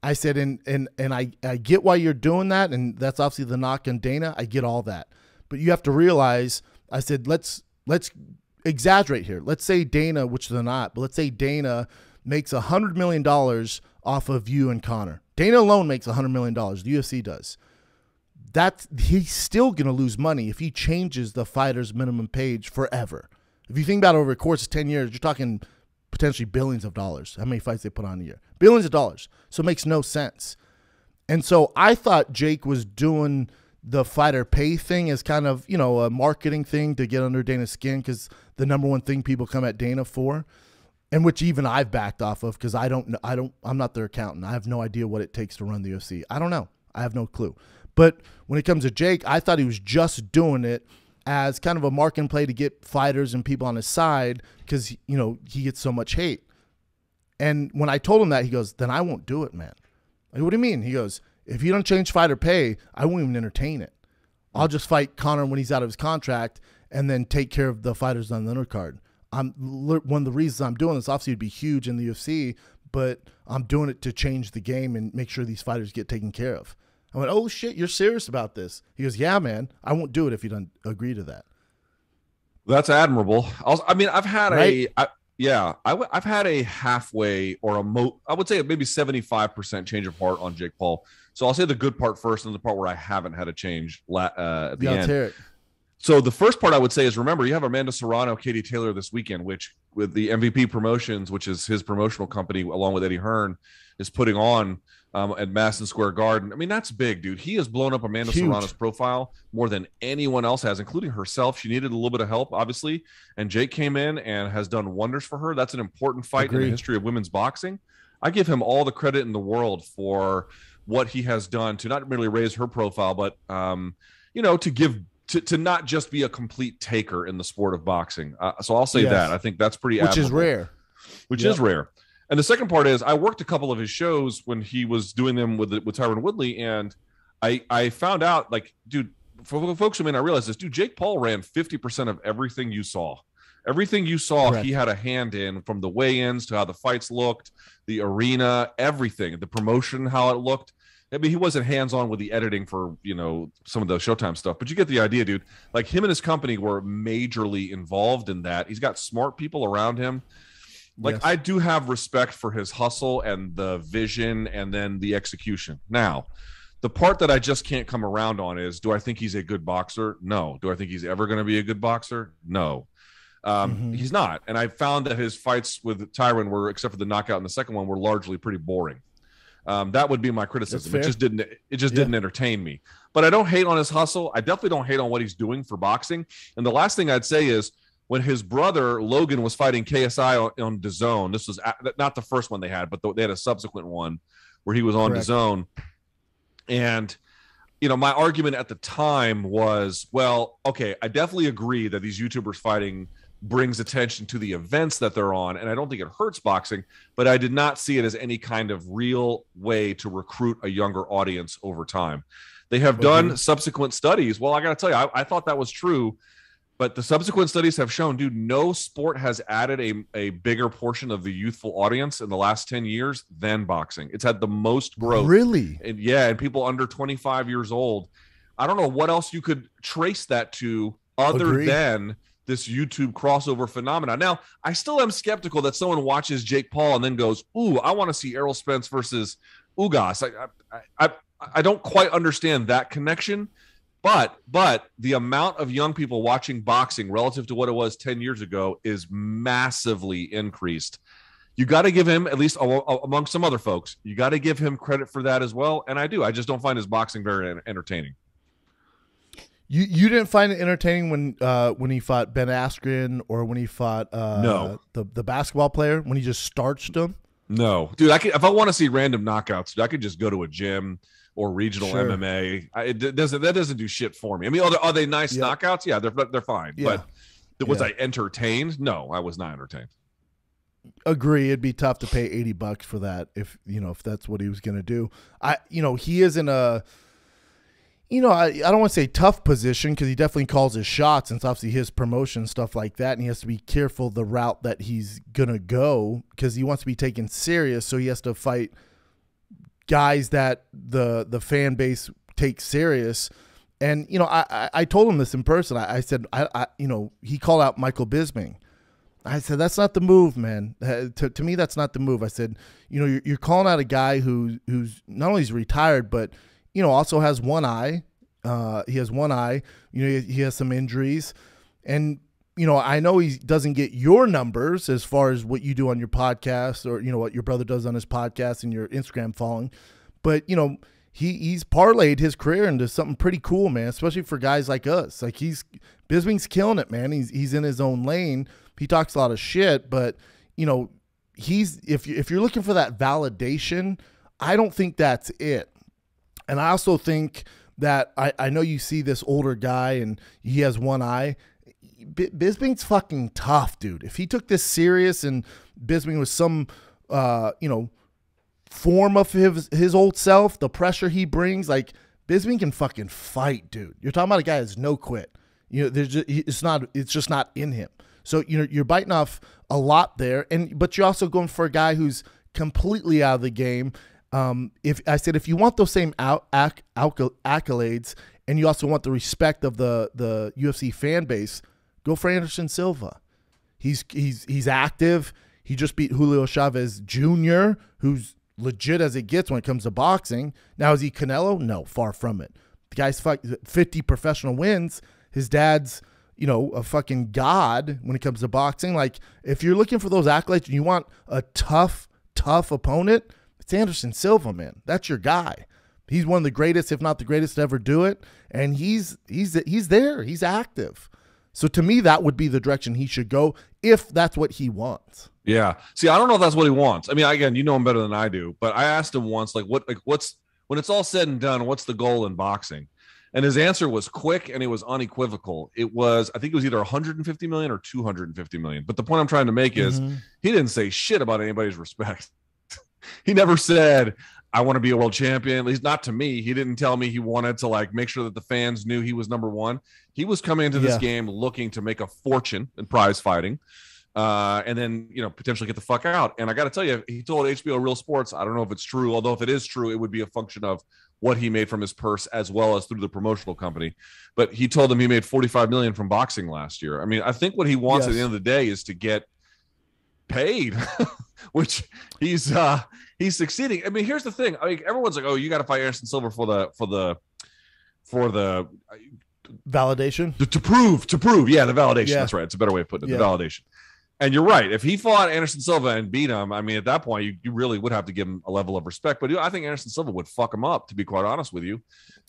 I said, and I get why you're doing that, and that's obviously the knock on Dana. I get all that, but you have to realize. I said, let's exaggerate here. Let's say Dana, which they're not, but let's say Dana makes $100 million off of you and Conor. Dana alone makes $100 million. The UFC does. He's still going to lose money if he changes the fighter's minimum page forever. If you think about it over the course of 10 years, you're talking potentially billions of dollars. How many fights they put on a year? Billions of dollars. So it makes no sense. And so I thought Jake was doing the fighter pay thing as kind of, a marketing thing to get under Dana's skin, because the number one thing people come at Dana for, and which even I've backed off of, because I'm not their accountant. I have no idea what it takes to run the UFC. I don't know. I have no clue. But when it comes to Jake, I thought he was just doing it as kind of a marketing play to get fighters and people on his side, because, he gets so much hate. And when I told him that, he goes, then I won't do it, man. Like, what do you mean? He goes, if you don't change fighter pay, I won't even entertain it. I'll just fight Conor when he's out of his contract and then take care of the fighters on the undercard. One of the reasons I'm doing this, obviously it'd be huge in the UFC, but I'm doing it to change the game and make sure these fighters get taken care of. I went, oh shit, you're serious about this? He goes, yeah, man, I won't do it if you don't agree to that. That's admirable. I've had right? I've had a halfway or I would say maybe 75% change of heart on Jake Paul. So I'll say the good part first and the part where I haven't had a change at the end. Hear it. So the first part I would say is, remember, you have Amanda Serrano, Katie Taylor this weekend, which with the MVP Promotions, which is his promotional company, along with Eddie Hearn, is putting on at Madison Square Garden. I mean, that's big, dude. He has blown up Amanda Serrano's profile more than anyone else has, including herself. She needed a little bit of help, obviously, and Jake came in and has done wonders for her. That's an important fight in the history of women's boxing. I give him all the credit in the world for what he has done to not merely raise her profile, but to not just be a complete taker in the sport of boxing. So I'll say that. I think that's pretty admirable. Which is rare. And the second part is I worked a couple of his shows when he was doing them with Tyron Woodley, and I found out, like, dude, for folks who may not realize this, dude, Jake Paul ran 50% of everything you saw. Everything you saw, he had a hand in, from the weigh-ins to how the fights looked, the arena, everything, the promotion, how it looked. I mean, he wasn't hands-on with the editing for, some of the Showtime stuff, but you get the idea, dude. Like, him and his company were majorly involved in that. He's got smart people around him. Like, I do have respect for his hustle and the vision and then the execution. Now, the part that I just can't come around on is, do I think he's a good boxer? No. Do I think he's ever going to be a good boxer? No. He's not. And I found that his fights with Tyron were, except for the knockout in the second one, were largely pretty boring. That would be my criticism. It just didn't entertain me. But I don't hate on his hustle. I definitely don't hate on what he's doing for boxing. And the last thing I'd say is, when his brother Logan was fighting KSI on DAZN, this was not the first one they had, but they had a subsequent one where he was on DAZN. And, my argument at the time was, well, okay, I definitely agree that these YouTubers fighting brings attention to the events that they're on, and I don't think it hurts boxing, but I did not see it as any kind of real way to recruit a younger audience over time. They have done subsequent studies. Well, I got to tell you, I thought that was true. But the subsequent studies have shown, dude, no sport has added a bigger portion of the youthful audience in the last 10 years than boxing. It's had the most growth. Really? And and people under 25 years old. I don't know what else you could trace that to other than this YouTube crossover phenomenon. Now, I still am skeptical that someone watches Jake Paul and then goes, ooh, I want to see Errol Spence versus Ugas. I don't quite understand that connection. But the amount of young people watching boxing relative to what it was 10 years ago is massively increased. You got to give him, at least among some other folks, you got to give him credit for that as well. And I do. I just don't find his boxing very entertaining. You didn't find it entertaining when he fought Ben Askren or when he fought the basketball player, when he just starched him? No. Dude, if I want to see random knockouts, I could just go to a gym or regional MMA. That doesn't do shit for me. I mean, are they nice knockouts? Yeah, they're fine. Yeah. But was I entertained? No, I was not entertained. Agree. It'd be tough to pay $80 for that if that's what he was going to do. He is in a, I don't want to say tough position, because he definitely calls his shots, and it's obviously his promotion, stuff like that, and he has to be careful the route that he's going to go, because he wants to be taken serious, so he has to fight guys that the fan base takes serious. And I told him this in person. I said, he called out Michael Bisping. I said, that's not the move, man. To me, that's not the move. I said, you're calling out a guy who's not only is retired, but also has one eye. He has one eye. He has some injuries, and I know he doesn't get your numbers as far as what you do on your podcast, or what your brother does on his podcast and your Instagram following, but he's parlayed his career into something pretty cool, man. Especially for guys like us. Like, Bisping's killing it, man. He's in his own lane. He talks a lot of shit, but if you're looking for that validation, I don't think that's it. And I also think that I know you see this older guy and he has one eye. Bisping's fucking tough, dude. If he took this serious and Bisping was some, form of his old self, the pressure he brings, like, Bisping can fucking fight, dude. You're talking about a guy that's no quit. It's just not in him. So, you're biting off a lot there, but you're also going for a guy who's completely out of the game. If you want those same accolades, and you also want the respect of the UFC fan base, go for Anderson Silva. He's active. He just beat Julio Chavez Jr., who's legit as it gets when it comes to boxing. Now, is he Canelo? No, far from it. The guy's 50 professional wins. His dad's, a fucking god when it comes to boxing. Like, if you're looking for those accolades and you want a tough opponent, It's Anderson Silva, man. That's your guy. He's one of the greatest, if not the greatest, to ever do it. And he's there. He's active. So to me, that would be the direction he should go if that's what he wants. Yeah. See, I don't know if that's what he wants. I mean, again, you know him better than I do, but I asked him once, what's when it's all said and done, what's the goal in boxing? And his answer was quick and it was unequivocal. I think it was either 150 million or 250 million. But the point I'm trying to make is he didn't say shit about anybody's respect. He never said, I want to be a world champion. At least not to me. He didn't tell me he wanted to make sure that the fans knew he was number one. He was coming into this game looking to make a fortune in prize fighting. And then, potentially get the fuck out. And I got to tell you, he told HBO Real Sports, I don't know if it's true, although if it is true, it would be a function of what he made from his purse as well as through the promotional company. But he told them he made $45 million from boxing last year. I mean, I think what he wants at the end of the day is to get paid, which he's succeeding. I mean, here's the thing. I mean, everyone's like, oh, you got to fight Anderson Silva for the validation to prove. Yeah. The validation. That's right. It's a better way of putting it. The validation. And you're right. If he fought Anderson Silva and beat him, I mean, at that point, you really would have to give him a level of respect. But I think Anderson Silva would fuck him up, to be quite honest with you.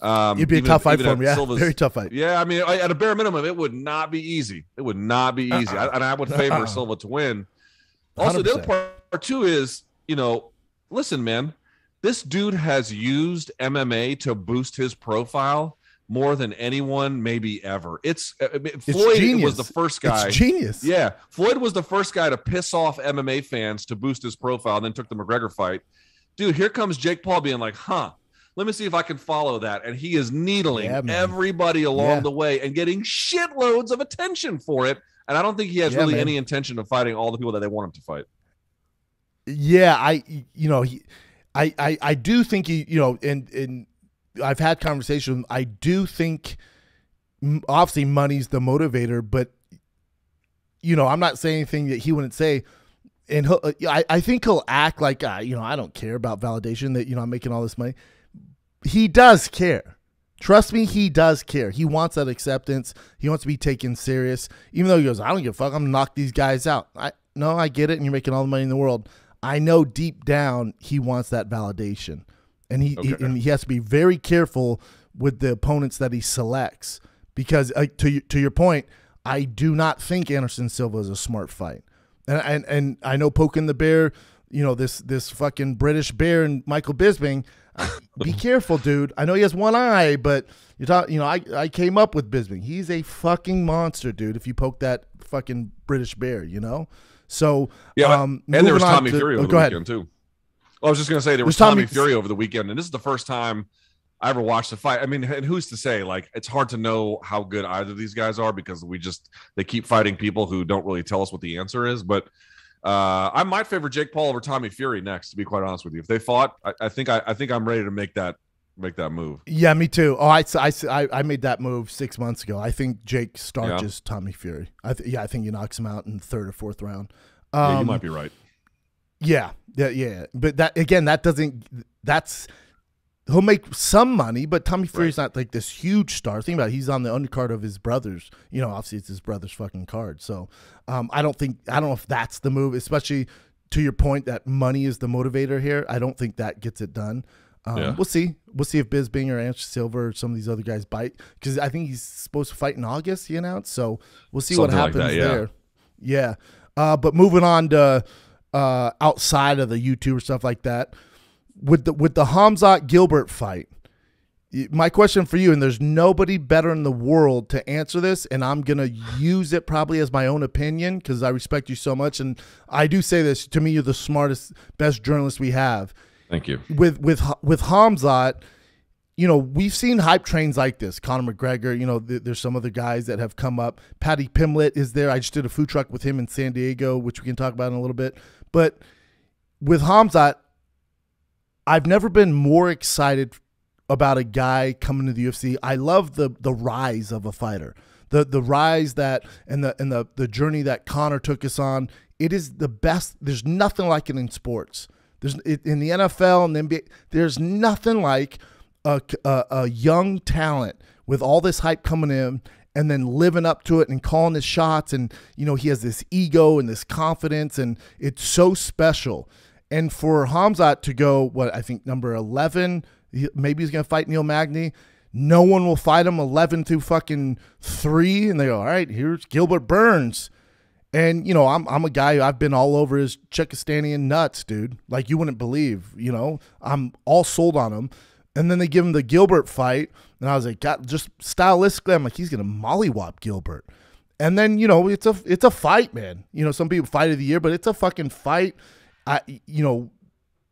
It'd be a tough fight for him. Yeah, very tough fight. Yeah, I mean, at a bare minimum, it would not be easy. It would not be easy. And I would favor Silva to win. Also, 100%. The other part, too, is, listen, man, this dude has used MMA to boost his profile more than anyone maybe ever. Floyd genius. Was the first guy. It's genius. Yeah. Floyd was the first guy to piss off MMA fans to boost his profile, and then took the McGregor fight. Dude, here comes Jake Paul being like, let me see if I can follow that. And he is needling everybody along the way and getting shitloads of attention for it. And I don't think he has really any intention of fighting all the people that they want him to fight. Yeah, I do think and I've had conversations with him. I do think obviously money's the motivator, but I'm not saying anything that he wouldn't say. And I think he'll act like, I don't care about validation that, I'm making all this money. He does care. Trust me, he does care. He wants that acceptance. He wants to be taken serious. Even though he goes, I don't give a fuck. I'm going to knock these guys out. I get it. And you're making all the money in the world. I know deep down he wants that validation. And he has to be very careful with the opponents that he selects, because to your point, I do not think Anderson Silva is a smart fight. And I know poking the bear, this fucking British bear and Michael Bisping. Be careful, dude. I know he has one eye, but I came up with Bisping. He's a fucking monster, dude. If you poke that fucking British bear, So and there was Tommy Fury over the weekend too. I was just going to say there was Tommy Fury over the weekend, and this is the first time I ever watched a fight. I mean, and who's to say? It's hard to know how good either of these guys are, because they keep fighting people who don't really tell us what the answer is. But I might favor Jake Paul over Tommy Fury next, to be quite honest with you. If they fought, I think I'm ready to make that move. Yeah, me too. Oh, I made that move 6 months ago. I think Jake starches Tommy Fury. I think he knocks him out in the third or fourth round. You might be right. Yeah. But he'll make some money, but Tommy Fury's not like this huge star. Think about it. He's on the undercard of his brother's, obviously it's his brother's fucking card. So I don't know if that's the move, especially to your point that money is the motivator here. I don't think that gets it done. We'll see. We'll see if Bisping or Anderson Silva or some of these other guys bite, because I think he's supposed to fight in August, he announced. So we'll see what happens there. Yeah. But moving on to outside of the YouTube or stuff like that, with the Khamzat Gilbert fight, my question for you, and there's nobody better in the world to answer this, and I'm gonna use it probably as my own opinion because I respect you so much, and I do say this, to me, you're the smartest, best journalist we have. Thank you. With Khamzat, we've seen hype trains like this. Conor McGregor, there's some other guys that have come up. Paddy Pimblett is there. I just did a food truck with him in San Diego, which we can talk about in a little bit. But with Khamzat, I've never been more excited about a guy coming to the UFC. I love the rise of a fighter, the rise that and the journey that Conor took us on. It is the best. There's nothing like it in sports. In the NFL and the NBA, there's nothing like a young talent with all this hype coming in and then living up to it and calling his shots. And, he has this ego and this confidence, and it's so special. And for Khamzat to go, what, I think number 11, maybe he's going to fight Neil Magny. No one will fight him 11 to fucking 3. And they go, all right, here's Gilbert Burns. And, you know, I'm a guy, I've been all over his Czechostanian nuts, dude. Like you wouldn't believe, you know. I'm all sold on him. And then they give him the Gilbert fight. And I was like, God, just stylistically, I'm like, he's going to mollywop Gilbert. And then, you know, it's a fight, man. You know, some people fight of the year, but it's a fucking fight. You know,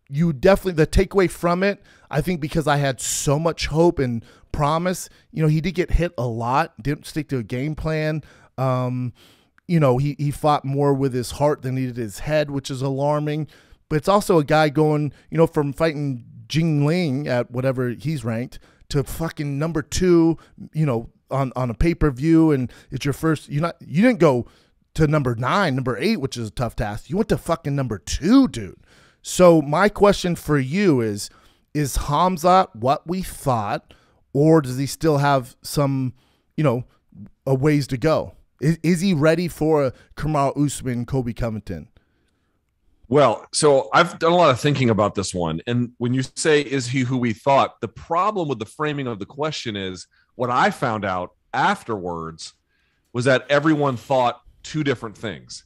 you definitely, the takeaway from it, I think because I had so much hope and promise, you know, he did get hit a lot, didn't stick to a game plan. You know, he fought more with his heart than he did his head, which is alarming. But it's also a guy going, you know, from fighting Jing Ling at whatever he's ranked to fucking number 2, you know, on a pay-per-view, and it's your first, you didn't go to number 9, number 8, which is a tough task. You went to fucking number 2, dude. So my question for you is Khamzat what we thought, or does he still have some, you know, a ways to go? Is he ready for a Kamaru Usman, Colby Covington? Well, so I've done a lot of thinking about this one. And when you say, is he who we thought, the problem with the framing of the question is what I found out afterwards was that everyone thought 2 different things.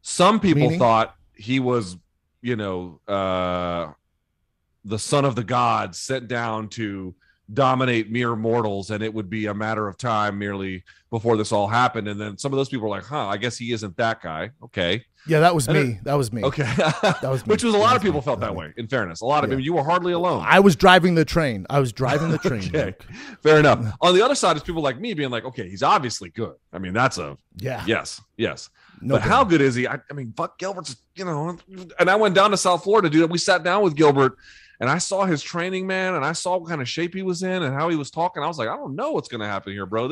Some people thought he was, you know, the son of the gods sent down to dominate mere mortals, and it would be a matter of time merely before this all happened. And then some of those people were like, huh, I guess he isn't that guy. Okay. Yeah, that was me. That was me. Okay. That was me. Which was a lot of people felt that way, in fairness. A lot of people, you were hardly alone. I was driving the train. Okay. Fair enough. On the other side is people like me being like, okay, he's obviously good. I mean, that's a yes. No, but how good is he? I mean, fuck, Gilbert's, you know, and I went down to South Florida, dude. We sat down with Gilbert and I saw his training, man, and I saw what kind of shape he was in and how he was talking. I was like, I don't know what's going to happen here, bro.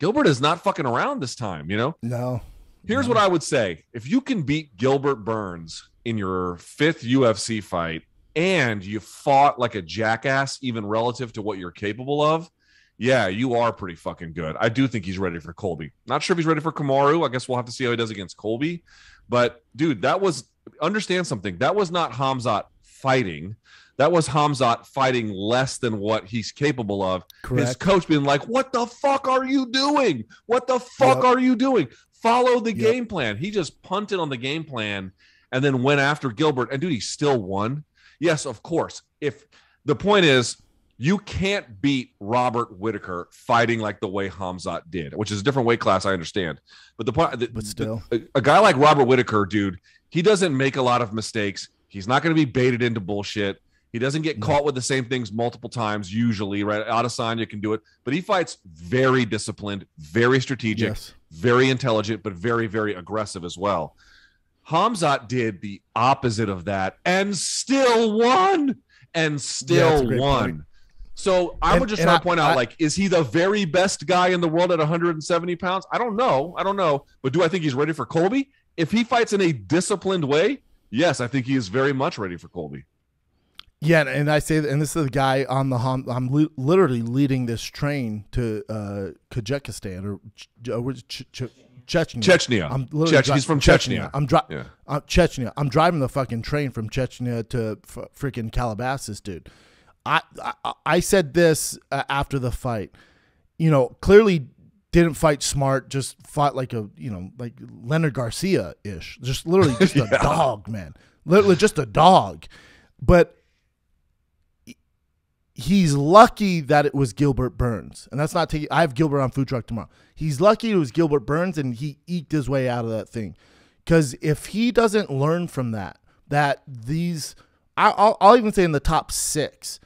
Gilbert is not fucking around this time, you know? No. Here's what I would say. If you can beat Gilbert Burns in your 5th UFC fight and you fought like a jackass, even relative to what you're capable of, yeah, you are pretty fucking good. I do think he's ready for Colby. Not sure if he's ready for Kamaru. I guess we'll have to see how he does against Colby. But, dude, understand something. That was not Khamzat fighting. That was Khamzat fighting less than what he's capable of. Correct. His coach being like, what the fuck are you doing? What the fuck are you doing? Follow the game plan. He just punted on the game plan and then went after Gilbert. And, dude, he still won. Yes, of course. If the point is, you can't beat Robert Whittaker fighting like the way Khamzat did, which is a different weight class, I understand. But the point, but still, a guy like Robert Whittaker, dude, he doesn't make a lot of mistakes. He's not going to be baited into bullshit. He doesn't get caught with the same things multiple times, usually, right? Adesanya can do it. But he fights very disciplined, very strategic, very intelligent, but very, very aggressive as well. Khamzat did the opposite of that and still won. Point. So I would just try to point out, like, is he the very best guy in the world at 170 pounds? I don't know. But do I think he's ready for Colby? If he fights in a disciplined way, yes, I think he is very much ready for Colby. Yeah, and I say that, and this is the guy on the I'm literally leading this train to Kazakhstan or Chechnya. He's from Chechnya. Chechnya. I'm driving the fucking train from Chechnya to freaking Calabasas, dude. I said this after the fight. You know, clearly didn't fight smart. Just fought like like Leonard Garcia ish. Just literally just a dog, man. Literally just a dog. But he's lucky that it was Gilbert Burns. And that's not taking – I have Gilbert on Food Truck tomorrow. He's lucky it was Gilbert Burns and he eked his way out of that thing. Because if he doesn't learn from that these – I'll even say in the top 6,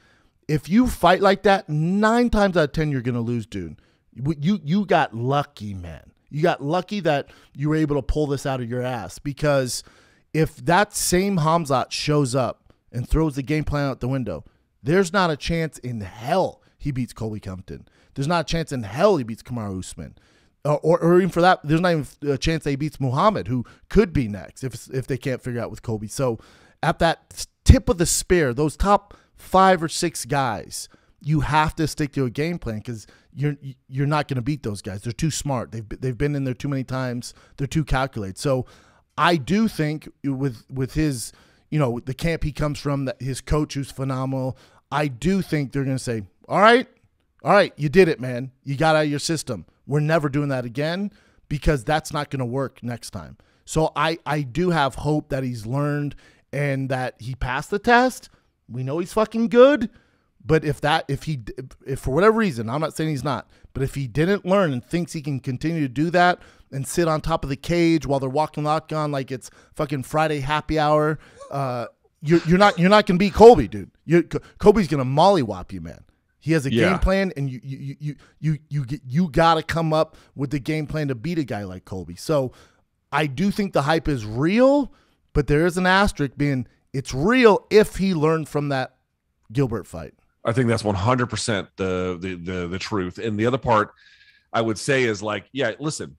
if you fight like that, 9 times out of 10 you're going to lose, dude. You got lucky, man. You got lucky that you were able to pull this out of your ass. Because if that same Khamzat shows up and throws the game plan out the window – there's not a chance in hell he beats Colby Covington. There's not a chance in hell he beats Kamaru Usman. Or even for that, there's not even a chance that he beats Muhammad, who could be next if they can't figure out with Colby. So at that tip of the spear, those top 5 or 6 guys, you have to stick to a game plan because you're not going to beat those guys. They're too smart. They've been in there too many times. They're too calculated. So I do think with his you know, the camp he comes from, that his coach who's phenomenal. I do think they're going to say, all right, you did it, man. You got out of your system. We're never doing that again, because that's not going to work next time. So I do have hope that he's learned and that he passed the test. We know he's fucking good. But if for whatever reason, I'm not saying he's not, but if he didn't learn and thinks he can continue to do that and sit on top of the cage while they're walking the octagon like it's fucking Friday happy hour, you're not going to beat Colby, dude. Colby's going to mollywop you, man. He has a game plan, and you got to come up with the game plan to beat a guy like Colby. So I do think the hype is real, but there is an asterisk being it's real if he learned from that Gilbert fight. I think that's 100% the truth. And the other part I would say is like, yeah, listen,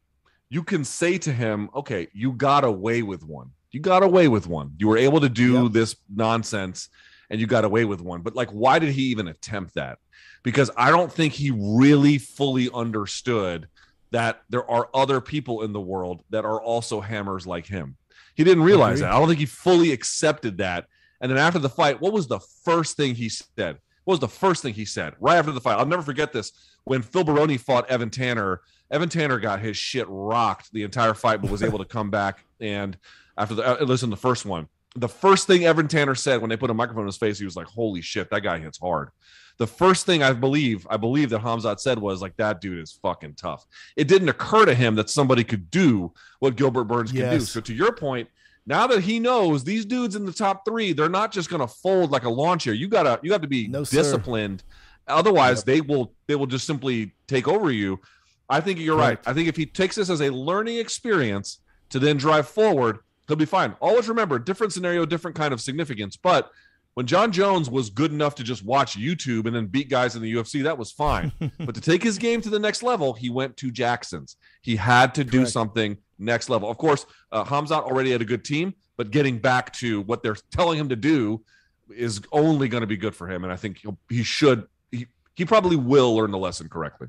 you can say to him, okay, you got away with one. You got away with one. You were able to do this nonsense and you got away with one. But like, why did he even attempt that? Because I don't think he really fully understood that there are other people in the world that are also hammers like him. He didn't realize that. I don't think he fully accepted that. And then after the fight, what was the first thing he said? What was the first thing he said right after the fight? I'll never forget this. When Phil Baroni fought Evan Tanner got his shit rocked the entire fight, but was able to come back. And after the first one, the first thing Evan Tanner said when they put a microphone in his face, he was like, holy shit, that guy hits hard. The first thing I believe that Khamzat said was like, that dude is fucking tough. It didn't occur to him that somebody could do what Gilbert Burns can do. So to your point, now that he knows these dudes in the top three, they're not just going to fold like a lawn chair. You have to be disciplined. Otherwise, they will just simply take over you. I think you're right. I think if he takes this as a learning experience to then drive forward, he'll be fine. Always remember, different scenario, different kind of significance. But when John Jones was good enough to just watch YouTube and then beat guys in the UFC, that was fine. But to take his game to the next level, he went to Jackson's. He had to do something next level. Of course, Khamzat already had a good team, but getting back to what they're telling him to do is only going to be good for him. And I think he probably will learn the lesson correctly.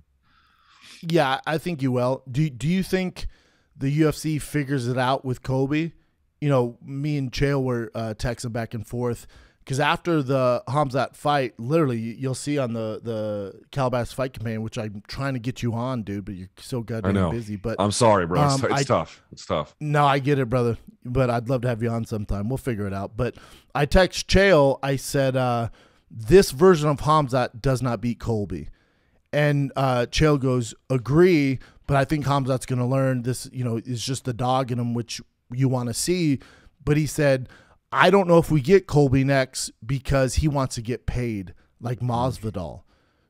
Yeah, I think you will. Do you think the UFC figures it out with Colby? You know, me and Chael were texting back and forth. Because after the Khamzat fight, literally, you'll see on the Calabas Fight Companion, which I'm trying to get you on, dude, but you're so goddamn busy. But I'm sorry, bro. It's tough. It's tough. No, I get it, brother. But I'd love to have you on sometime. We'll figure it out. But I text Chael. I said, this version of Khamzat does not beat Colby. And Chael goes, agree, but I think Khamzat's going to learn this, you know, is just the dog in him, which you want to see. But he said, I don't know if we get Colby next because he wants to get paid like Masvidal.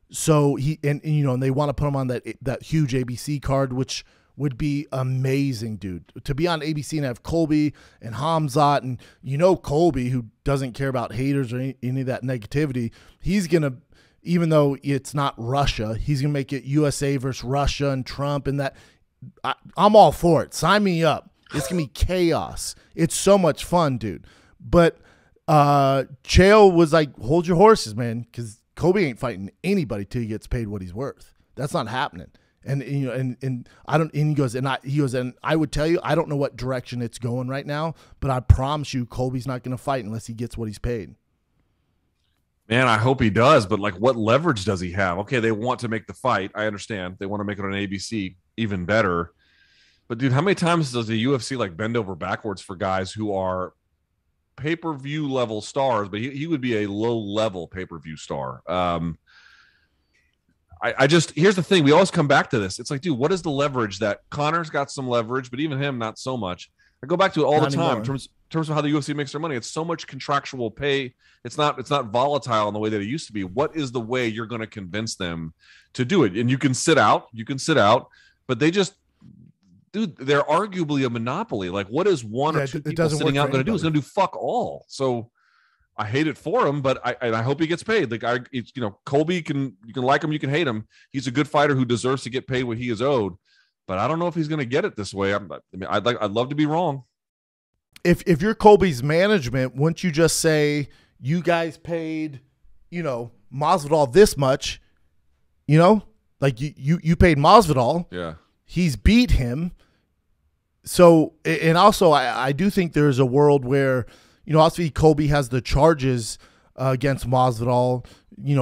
So and they want to put him on that huge ABC card, which would be amazing, dude. To be on ABC and have Colby and Khamzat, and Colby, who doesn't care about haters or any of that negativity, he's gonna, even though it's not Russia, he's gonna make it USA versus Russia and Trump and that. I'm all for it. Sign me up. It's gonna be chaos. It's so much fun, dude. But Chael was like, hold your horses, man, because Colby ain't fighting anybody till he gets paid what he's worth. That's not happening. And I don't. And he goes, and I would tell you, I don't know what direction it's going right now, but I promise you, Colby's not going to fight unless he gets what he's paid. Man, I hope he does. But like, what leverage does he have? Okay, they want to make the fight. I understand they want to make it on ABC, even better. But dude, how many times does the UFC like bend over backwards for guys who are pay-per-view level stars, but he would be a low-level pay-per-view star. I just, here's the thing. We always come back to this. It's like, dude, what is the leverage that Connor's got some leverage, but even him, not so much. I go back to it all the time in terms of how the UFC makes their money. It's so much contractual pay. It's not volatile in the way that it used to be. What is the way you're going to convince them to do it? And you can sit out, but they just, dude, they're arguably a monopoly. Like, what is one or two people sitting out going to do? It's going to do fuck all. So I hate it for him, but I hope he gets paid. Like, Colby, you can like him, you can hate him. He's a good fighter who deserves to get paid what he is owed. But I don't know if he's going to get it this way. I'd love to be wrong. If you're Colby's management, wouldn't you just say, you guys paid, Masvidal this much, like you paid Masvidal. Yeah. He's beat him. So, and also I do think there's a world where, obviously Colby has the charges against Masvidal,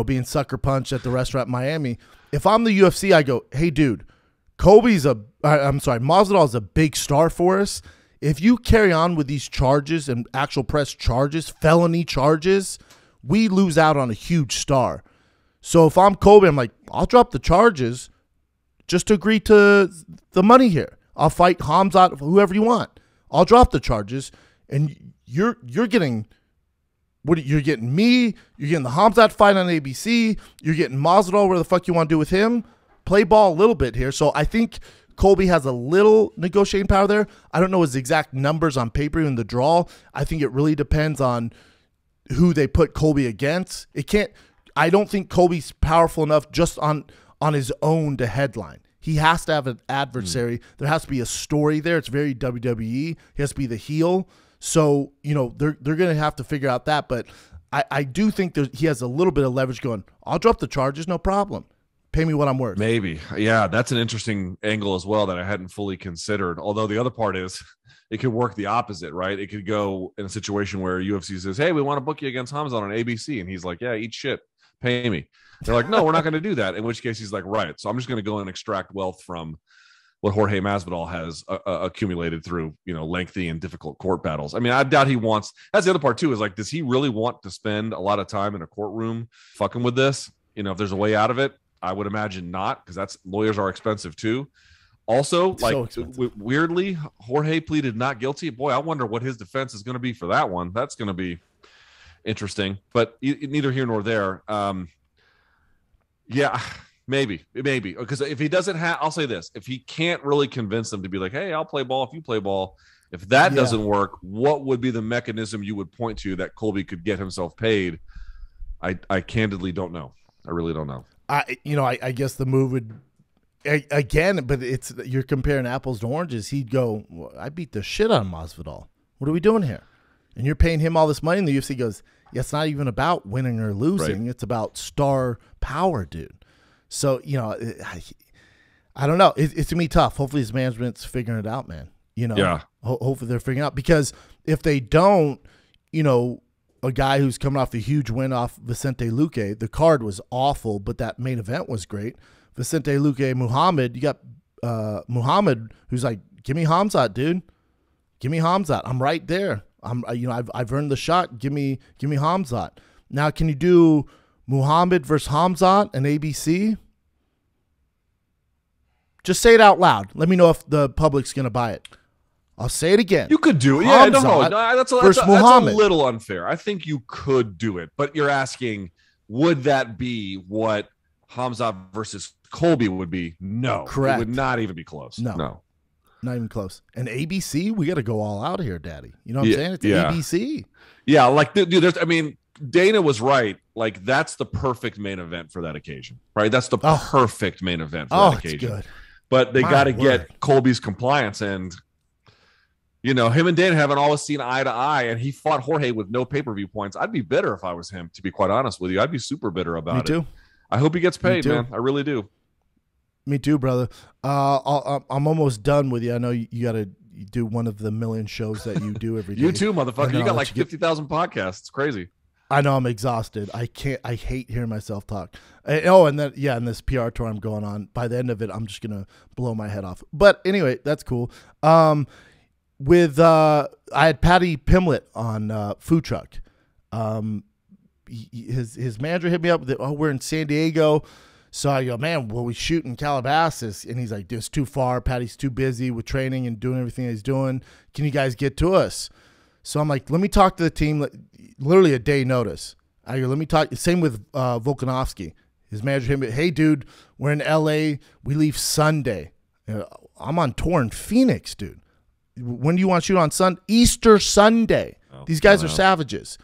being sucker punched at the restaurant in Miami. If I'm the UFC, I go, hey, dude, Masvidal is a big star for us. If you carry on with these charges and actual press charges, felony charges, we lose out on a huge star. So if I'm Colby, I'm like, I'll drop the charges just to agree to the money here. I'll fight Khamzat, whoever you want. I'll drop the charges, and you're getting you're getting me, you're getting the Khamzat fight on ABC, you're getting Masvidal, where the fuck you want to do with him. Play ball a little bit here. So I think Colby has a little negotiating power there. I don't know his exact numbers on pay-per-view in the draw. I think it really depends on who they put Colby against. I don't think Colby's powerful enough just on his own to headline. He has to have an adversary. There has to be a story there. It's very WWE. He has to be the heel. So, they're going to have to figure out that. But I do think he has a little bit of leverage going, I'll drop the charges, no problem. Pay me what I'm worth. Maybe. Yeah, that's an interesting angle as well that I hadn't fully considered. Although the other part is it could work the opposite, right? It could go in a situation where UFC says, hey, we want to book you against Hamza on ABC. And he's like, yeah, eat shit. Pay me. They're like, no, we're not going to do that. In which case he's like, right. So I'm just going to go and extract wealth from what Jorge Masvidal has accumulated through, lengthy and difficult court battles. I mean, I doubt he wants, that's the other part too, is like, does he really want to spend a lot of time in a courtroom fucking with this? If there's a way out of it, I would imagine not, because lawyers are expensive too. Also, weirdly, Jorge pleaded not guilty. Boy, I wonder what his defense is going to be for that one. That's going to be interesting, but neither here nor there. Yeah, maybe, because if he doesn't have, I'll say this: if he can't really convince them to be like, "Hey, I'll play ball if you play ball," if that doesn't work, what would be the mechanism you would point to that Colby could get himself paid? I candidly don't know. I really don't know. I guess the move would again, but you're comparing apples to oranges. He'd go, well, I beat the shit out of Masvidal. What are we doing here? And you're paying him all this money, and the UFC goes, yeah, it's not even about winning or losing. Right. It's about star power, dude. So, I don't know. It's going to be tough. Hopefully his management's figuring it out, man. Yeah. Hopefully they're figuring it out. Because if they don't, a guy who's coming off a huge win off Vicente Luque, the card was awful, but that main event was great. Vicente Luque, Muhammad, you got Muhammad, who's like, give me Khamzat, dude. Give me Khamzat. I'm right there. I've earned the shot. Give me Khamzat. Now, can you do Muhammad versus Khamzat and ABC? Just say it out loud. Let me know if the public's gonna buy it. I'll say it again. You could do it. Yeah, no, that's a little unfair. I think you could do it, but you're asking, would that be what Khamzat versus Colby would be? No, correct. It would not even be close. No. Not even close. And ABC, we got to go all out here, Daddy. You know what I'm saying? It's ABC. Yeah, like, dude, Dana was right. Like, that's the perfect main event for that occasion, right? That's the perfect main event for that occasion. It's good. But they got to get Colby's compliance, and him and Dana haven't always seen eye to eye, and he fought Jorge with no pay-per-view points. I'd be bitter if I was him, to be quite honest with you. I'd be super bitter about it. Me too. I hope he gets paid, man. I really do. Me too, brother. I'm almost done with you. I know you got to do one of the million shows that you do every day. You too, motherfucker. You got like 50,000 podcasts. It's crazy. I know. I'm exhausted. I hate hearing myself talk. And then in this PR tour I'm going on, by the end of it, I'm just gonna blow my head off. But anyway, that's cool. I had Patty Pimlet on Food Truck. His manager hit me up with, we're in San Diego. So I go, man, will we shoot in Calabasas? And he's like, dude, it's too far. Patty's too busy with training and doing everything he's doing. Can you guys get to us? So I'm like, let me talk to the team. Literally a day notice. I go, let me talk. Same with Volkanovski. His manager hit me, hey, dude, we're in LA. We leave Sunday. I'm on tour in Phoenix, dude. When do you want to shoot on Easter Sunday? Oh, these guys are savages.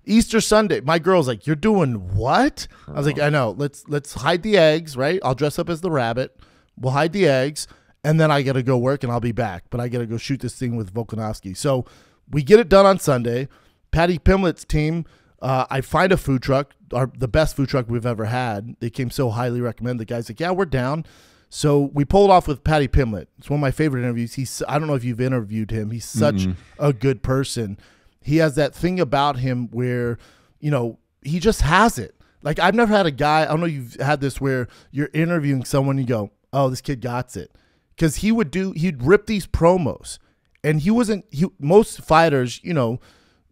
Easter Sunday. My girl's like, you're doing what? I was like, I know. Let's hide the eggs, right? I'll dress up as the rabbit. We'll hide the eggs, and then I got to go work, and I'll be back. But I got to go shoot this thing with Volkanovski. So we get it done on Sunday. Patty Pimlet's team, I find a food truck, the best food truck we've ever had. They came so highly recommended. The guy's like, yeah, we're down. So we pulled off with Patty Pimlet. It's one of my favorite interviews. I don't know if you've interviewed him. He's such a good person. he has that thing about him where, you know, he just has it. Like, I've never had a guy, I don't know if you've had this, where you're interviewing someone and you go, oh, this kid got it. Because he'd rip these promos. And most fighters, you know,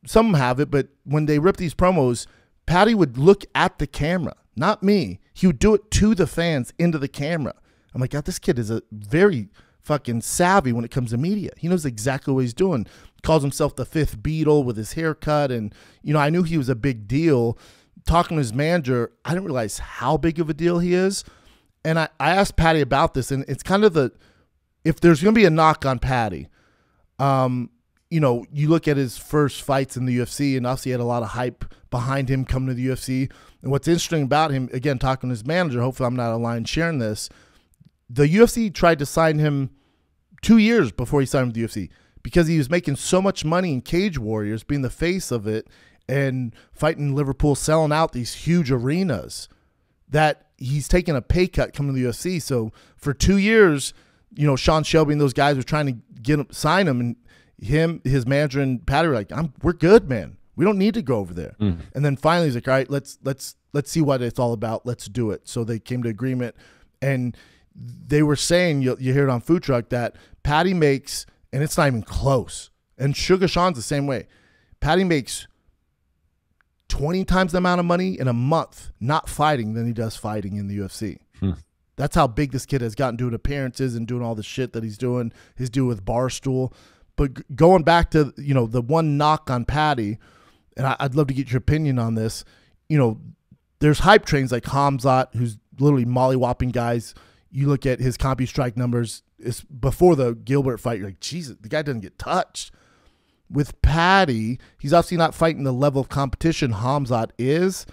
some have it, but when they rip these promos, Patty would look at the camera, not me. He would do it to the fans, into the camera. I'm like, God, this kid is a very fucking savvy when it comes to media. He knows exactly what he's doing. Calls himself the fifth Beatle with his haircut. And, you know, I knew he was a big deal. Talking to his manager, I didn't realize how big of a deal he is. And I asked Patty about this, and it's kind of if there's going to be a knock on Patty, you know, you look at his first fights in the UFC, and obviously he had a lot of hype behind him coming to the UFC. And what's interesting about him, again, talking to his manager, hopefully I'm not aligned sharing this, the UFC tried to sign him 2 years before he signed with the UFC because he was making so much money in Cage Warriors, being the face of it, and fighting in Liverpool, selling out these huge arenas, that he's taking a pay cut coming to the UFC. So for 2 years, you know, Sean Shelby and those guys were trying to sign him, and his manager and Patty were like, we're good, man. We don't need to go over there. And then finally he's like, all right, let's see what it's all about. Let's do it. So they came to agreement, and they were saying, you hear it on Food Truck, that Patty makes, and it's not even close, and Sugar Sean's the same way, Patty makes 20 times the amount of money in a month not fighting than he does fighting in the UFC. That's how big this kid has gotten, doing appearances and doing all the shit that he's doing, his deal with Barstool. But going back to, you know, the one knock on Patty, and I'd love to get your opinion on this, you know, there's hype trains like Hamzat, who's literally molly-whopping guys. You look at his CompuStrike numbers, it's before the Gilbert fight, you're like, Jesus, the guy doesn't get touched. With Patty, he's obviously not fighting the level of competition Hamzat is.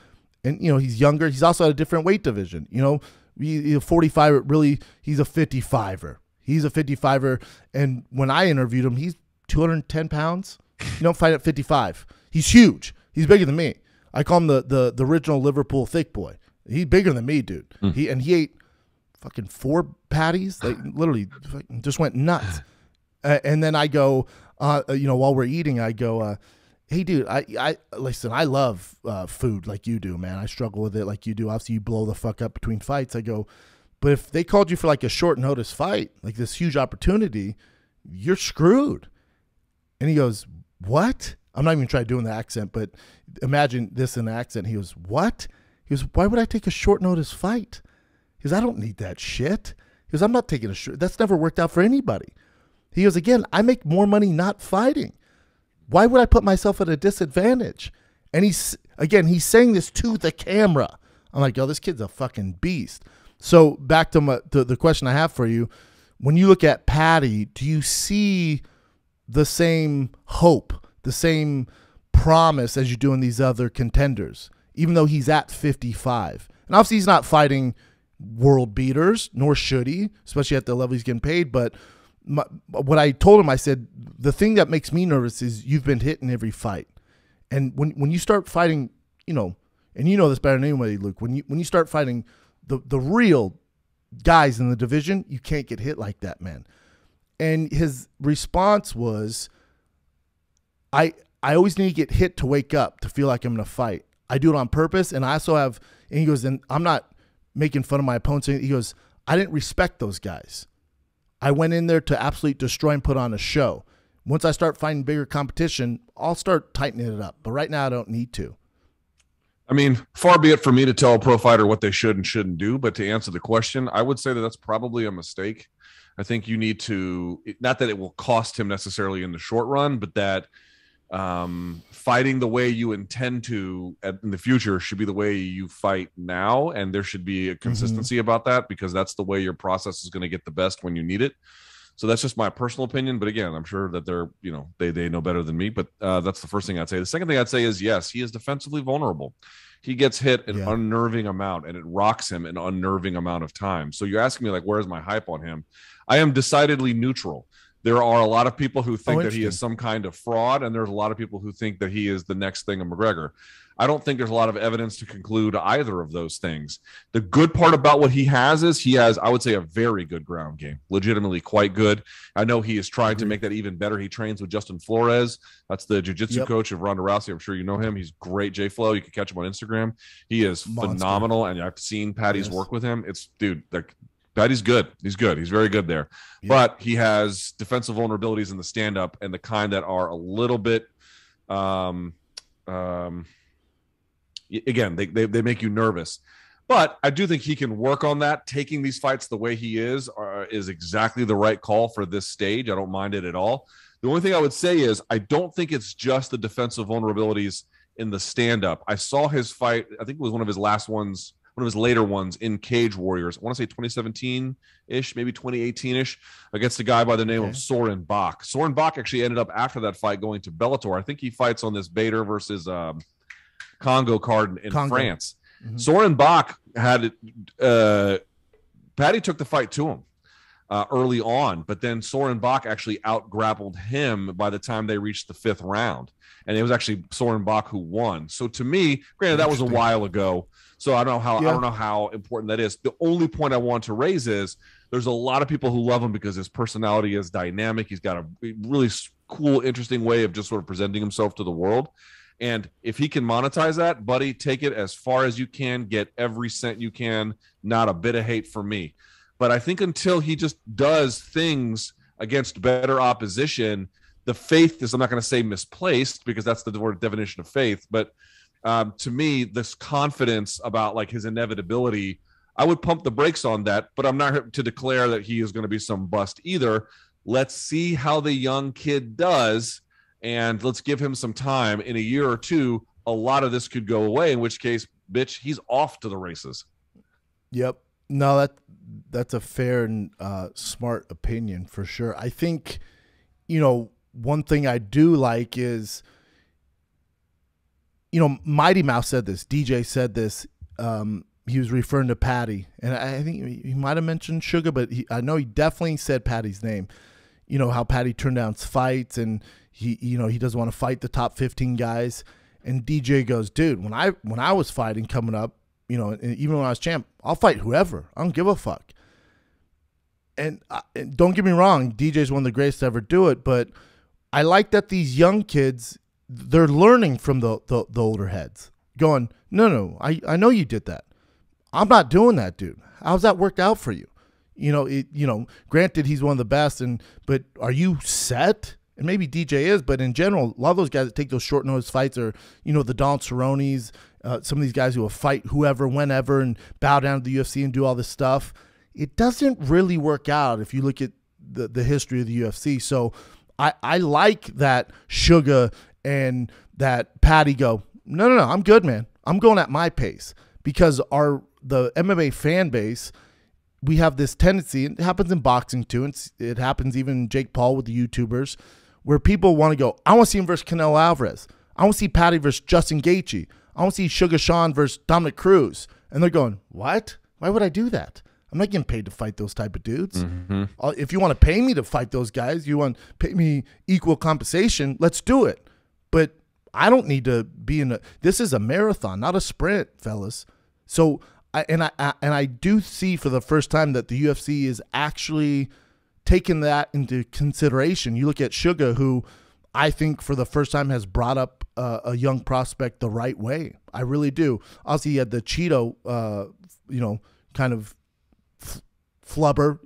And, you know, he's younger. He's also at a different weight division. You know, he's a 45er, really, he's a 55er. He's a 55er. And when I interviewed him, he's 210 pounds. You don't fight at 55. He's huge. He's bigger than me. I call him the original Liverpool thick boy. He's bigger than me, dude. He ate fucking 4 patties. Like, literally just went nuts. And then I go, you know, while we're eating, I go, hey, dude, I listen, I love food like you do, man. I struggle with it like you do. Obviously, you blow the fuck up between fights. I go, but if they called you for like a short notice fight, like this huge opportunity, you're screwed. And he goes, what? I'm not even trying doing the accent, but imagine this in the accent. He goes, what? He goes, why would I take a short notice fight? He goes, I don't need that shit. He goes, I'm not taking a short. That's never worked out for anybody. He goes, again, I make more money not fighting. Why would I put myself at a disadvantage? And he's saying this to the camera. I'm like, yo, this kid's a fucking beast. So back to the question I have for you. When you look at Patty, do you see the same hope, the same promise as you do in these other contenders, even though he's at 55? And obviously he's not fighting world beaters, nor should he, especially at the level he's getting paid. But what I told him, I said, the thing that makes me nervous is you've been hit in every fight. And when you start fighting, you know, and you know this better than anybody, Luke, when you start fighting the real guys in the division, you can't get hit like that, man. And his response was, I always need to get hit to wake up, to feel like I'm going to fight. I do it on purpose. And I also have, and he goes, and I'm not making fun of my opponents. He goes, I didn't respect those guys. I went in there to absolutely destroy and put on a show. Once I start fighting bigger competition, I'll start tightening it up. But right now I don't need to. I mean, far be it for me to tell a pro fighter what they should and shouldn't do, but to answer the question, I would say that that's probably a mistake. I think you need to, not that it will cost him necessarily in the short run, but that fighting the way you intend to in the future should be the way you fight now. And there should be a consistency about that, because that's the way your process is going to get the best when you need it. So that's just my personal opinion. But again, I'm sure that they're, you know, they know better than me, but that's the first thing I'd say. The second thing I'd say is, yes, he is defensively vulnerable. He gets hit an unnerving amount, and it rocks him an unnerving amount of time. So you're asking me, like, where's my hype on him? I am decidedly neutral. There are a lot of people who think that he interesting. is some kind of fraud, and there's a lot of people who think that he is the next thing of McGregor. I don't think there's a lot of evidence to conclude either of those things. The good part about what he has is he has, I would say, a very good ground game, legitimately quite good. I know he is trying to make that even better. He trains with Justin Flores. That's the jiu-jitsu coach of Ronda Rousey. I'm sure you know him. He's great, J-Flow. You can catch him on Instagram. He is phenomenal, and I've seen Patty's work with him. It's, dude, like, Patty's good. He's good. He's very good there. Yeah. But he has defensive vulnerabilities in the stand-up, and the kind that are a little bit again, they make you nervous. But I do think he can work on that. Taking these fights the way he is exactly the right call for this stage. I don't mind it at all. The only thing I would say is I don't think it's just the defensive vulnerabilities in the stand-up. I saw his fight, I think it was one of his last ones, one of his later ones in Cage Warriors. I want to say 2017-ish, maybe 2018-ish, against a guy by the name of Soren Bach. Soren Bach actually ended up after that fight going to Bellator. I think he fights on this Bader versus Congo card in France. Mm-hmm. Soren Bach had Patty took the fight to him early on, but then Soren Bach actually out-grappled him by the time they reached the 5th round. And it was actually Soren Bach who won. So to me, granted, that was a while ago, so I don't know how important that is. The only point I want to raise is there's a lot of people who love him because his personality is dynamic. He's got a really cool, interesting way of just sort of presenting himself to the world. And if he can monetize that, buddy, take it as far as you can, get every cent you can, not a bit of hate for me. But I think until he just does things against better opposition, the faith is, I'm not going to say misplaced because that's the word definition of faith, but to me, this confidence about like his inevitability, I would pump the brakes on that, but I'm not to declare that he is going to be some bust either. Let's see how the young kid does, and let's give him some time. In a year or two, a lot of this could go away, in which case, bitch, he's off to the races. Yep. No, that's a fair and smart opinion for sure. I think, one thing I do like is, Mighty Mouse said this. DJ said this. He was referring to Patty, and I think he might have mentioned Sugar, but I know he definitely said Patty's name. How Patty turned down fights, and he doesn't want to fight the top 15 guys. And DJ goes, dude, when I was fighting coming up, and even when I was champ, I'll fight whoever. I don't give a fuck. And don't get me wrong, DJ's one of the greatest to ever do it, but I like that these young kids, they're learning from the older heads, going, no, I know you did that. I'm not doing that, dude. How's that worked out for you? Granted, he's one of the best, but are you set? And maybe DJ is, but in general, a lot of those guys that take those short-nosed fights are, the Don Cerrones, some of these guys who will fight whoever, whenever, and bow down to the UFC and do all this stuff. It doesn't really work out if you look at the history of the UFC. So I like that Sugar and that Patty go, no, I'm good, man. I'm going at my pace, because the MMA fan base, we have this tendency, and it happens in boxing too, and it happens even in Jake Paul with the YouTubers, where people want to go, I want to see him versus Canelo Alvarez. I want to see Patty versus Justin Gaethje. I want to see Sugar Sean versus Dominic Cruz. And they're going, what? Why would I do that? I'm not getting paid to fight those type of dudes. Mm-hmm. If you want to pay me to fight those guys, you want to pay me equal compensation, let's do it. But I don't need to be this is a marathon, not a sprint, fellas. So I do see for the first time that the UFC is actually taking that into consideration. You look at Sugar, who I think for the first time has brought up a young prospect the right way. I really do. Also, he had the Chito, kind of flubber,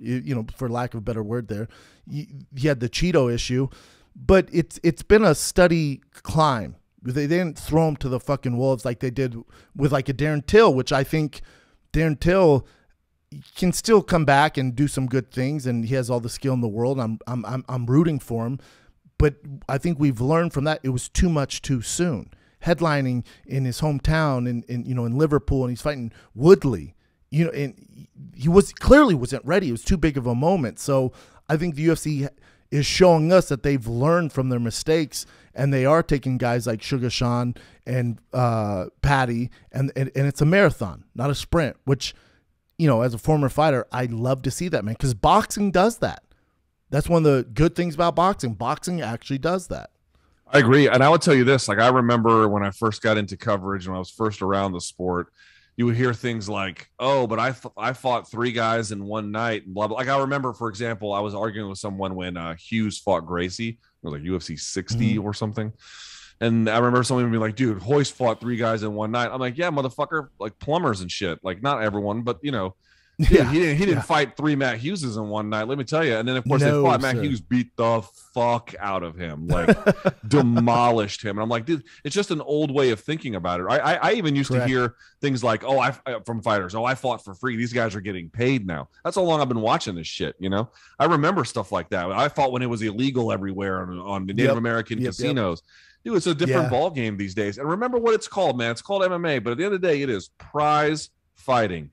for lack of a better word there. He had the Chito issue, but it's been a steady climb. They didn't throw him to the fucking wolves like they did with like a Darren Till, which I think Darren Till can still come back and do some good things, and he has all the skill in the world. I'm rooting for him, but I think we've learned from that it was too much too soon. Headlining in his hometown in Liverpool, and he's fighting Woodley, and he clearly wasn't ready. It was too big of a moment. So I think the UFC is showing us that they've learned from their mistakes, and they are taking guys like Sugar Sean and Patty, and it's a marathon, not a sprint, which, as a former fighter, I love to see that, man, because boxing does that. That's one of the good things about boxing. Boxing actually does that. I agree. And I would tell you this, like I remember when I first got into coverage, when I was first around the sport, you would hear things like, oh, but I fought 3 guys in one night and blah, blah. Like I remember, for example, I was arguing with someone when Hughes fought Gracie. It was like UFC 60 or something. And I remember someone being like, dude, Hoist fought 3 guys in one night. I'm like, yeah, motherfucker, like plumbers and shit. Like not everyone, but you know, dude, he didn't fight 3 Matt Hugheses in one night, let me tell you. And then of course they fought. Matt Hughes beat the fuck out of him, like demolished him. And I'm like, dude, it's just an old way of thinking about it. I even used to hear things like, oh, from fighters, oh, I fought for free. These guys are getting paid now. That's how long I've been watching this shit. You know, I remember stuff like that. I fought when it was illegal everywhere on the Native American casinos. Dude, it's a different ball game these days. And remember what it's called, man. It's called MMA. But at the end of the day, it is prize fighting.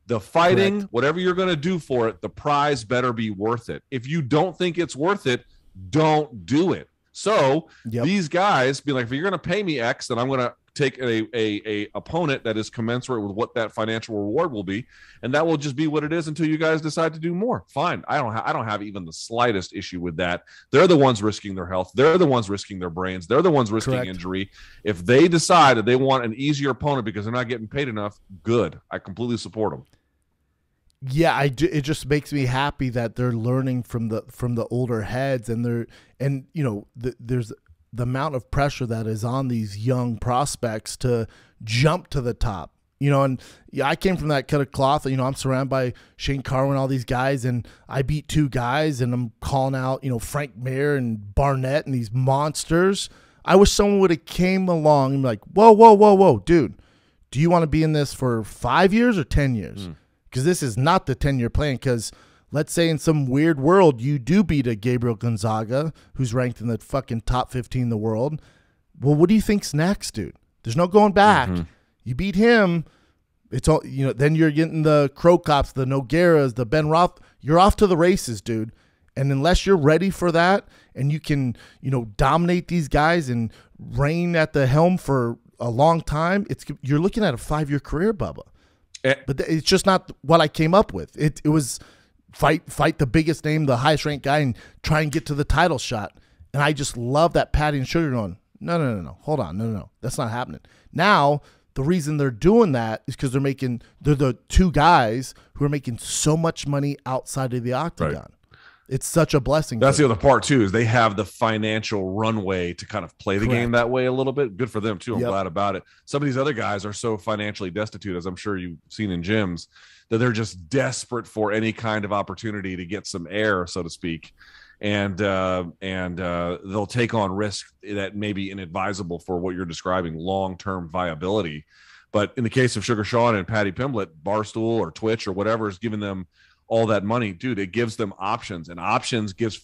The fighting, whatever you're going to do for it, the prize better be worth it. If you don't think it's worth it, don't do it. So these guys be like, if you're going to pay me X, then I'm going to take a opponent that is commensurate with what that financial reward will be, and that will just be what it is until you guys decide to do more. Fine. I don't have even the slightest issue with that. They're the ones risking their health. They're the ones risking their brains. They're the ones risking injury. If they decide that they want an easier opponent because they're not getting paid enough, good. I completely support them. Yeah, it just makes me happy that they're learning from the older heads, and there's the amount of pressure that is on these young prospects to jump to the top. You know, and I came from that cut of cloth. You know, I'm surrounded by Shane Carwin, all these guys, and I beat 2 guys, and I'm calling out, you know, Frank Mir and Barnett and these monsters. I wish someone would have came along and be like, whoa, dude, do you want to be in this for 5 years or 10 years? Because this is not the 10-year plan. Because let's say in some weird world you do beat a Gabriel Gonzaga, who's ranked in the fucking top 15 in the world. Well, what do you think's next, dude? There's no going back. You beat him, it's all, you know. Then you're getting the Crow Cops, the Nogueiras, the Ben Roth. You're off to the races, dude. And unless you're ready for that, and you can, you know, dominate these guys and reign at the helm for a long time, you're looking at a 5-year career, Bubba. But it's just not what I came up with. It was fight the biggest name, the highest ranked guy, and try and get to the title shot. And I just love that patty and sugar going, no. Hold on. No. That's not happening. Now, the reason they're doing that is because they're the 2 guys who are making so much money outside of the octagon. Right. It's such a blessing. That's the other part too, is they have the financial runway to kind of play the game that way a little bit. Good for them too. I'm glad about it. Some of these other guys are so financially destitute, as I'm sure you've seen in gyms, that they're just desperate for any kind of opportunity to get some air, so to speak. And they'll take on risk that may be inadvisable for what you're describing, long-term viability. But in the case of Sugar Sean and Patty Pimblett, Barstool or Twitch or whatever is giving them all that money, dude, it gives them options, and options gives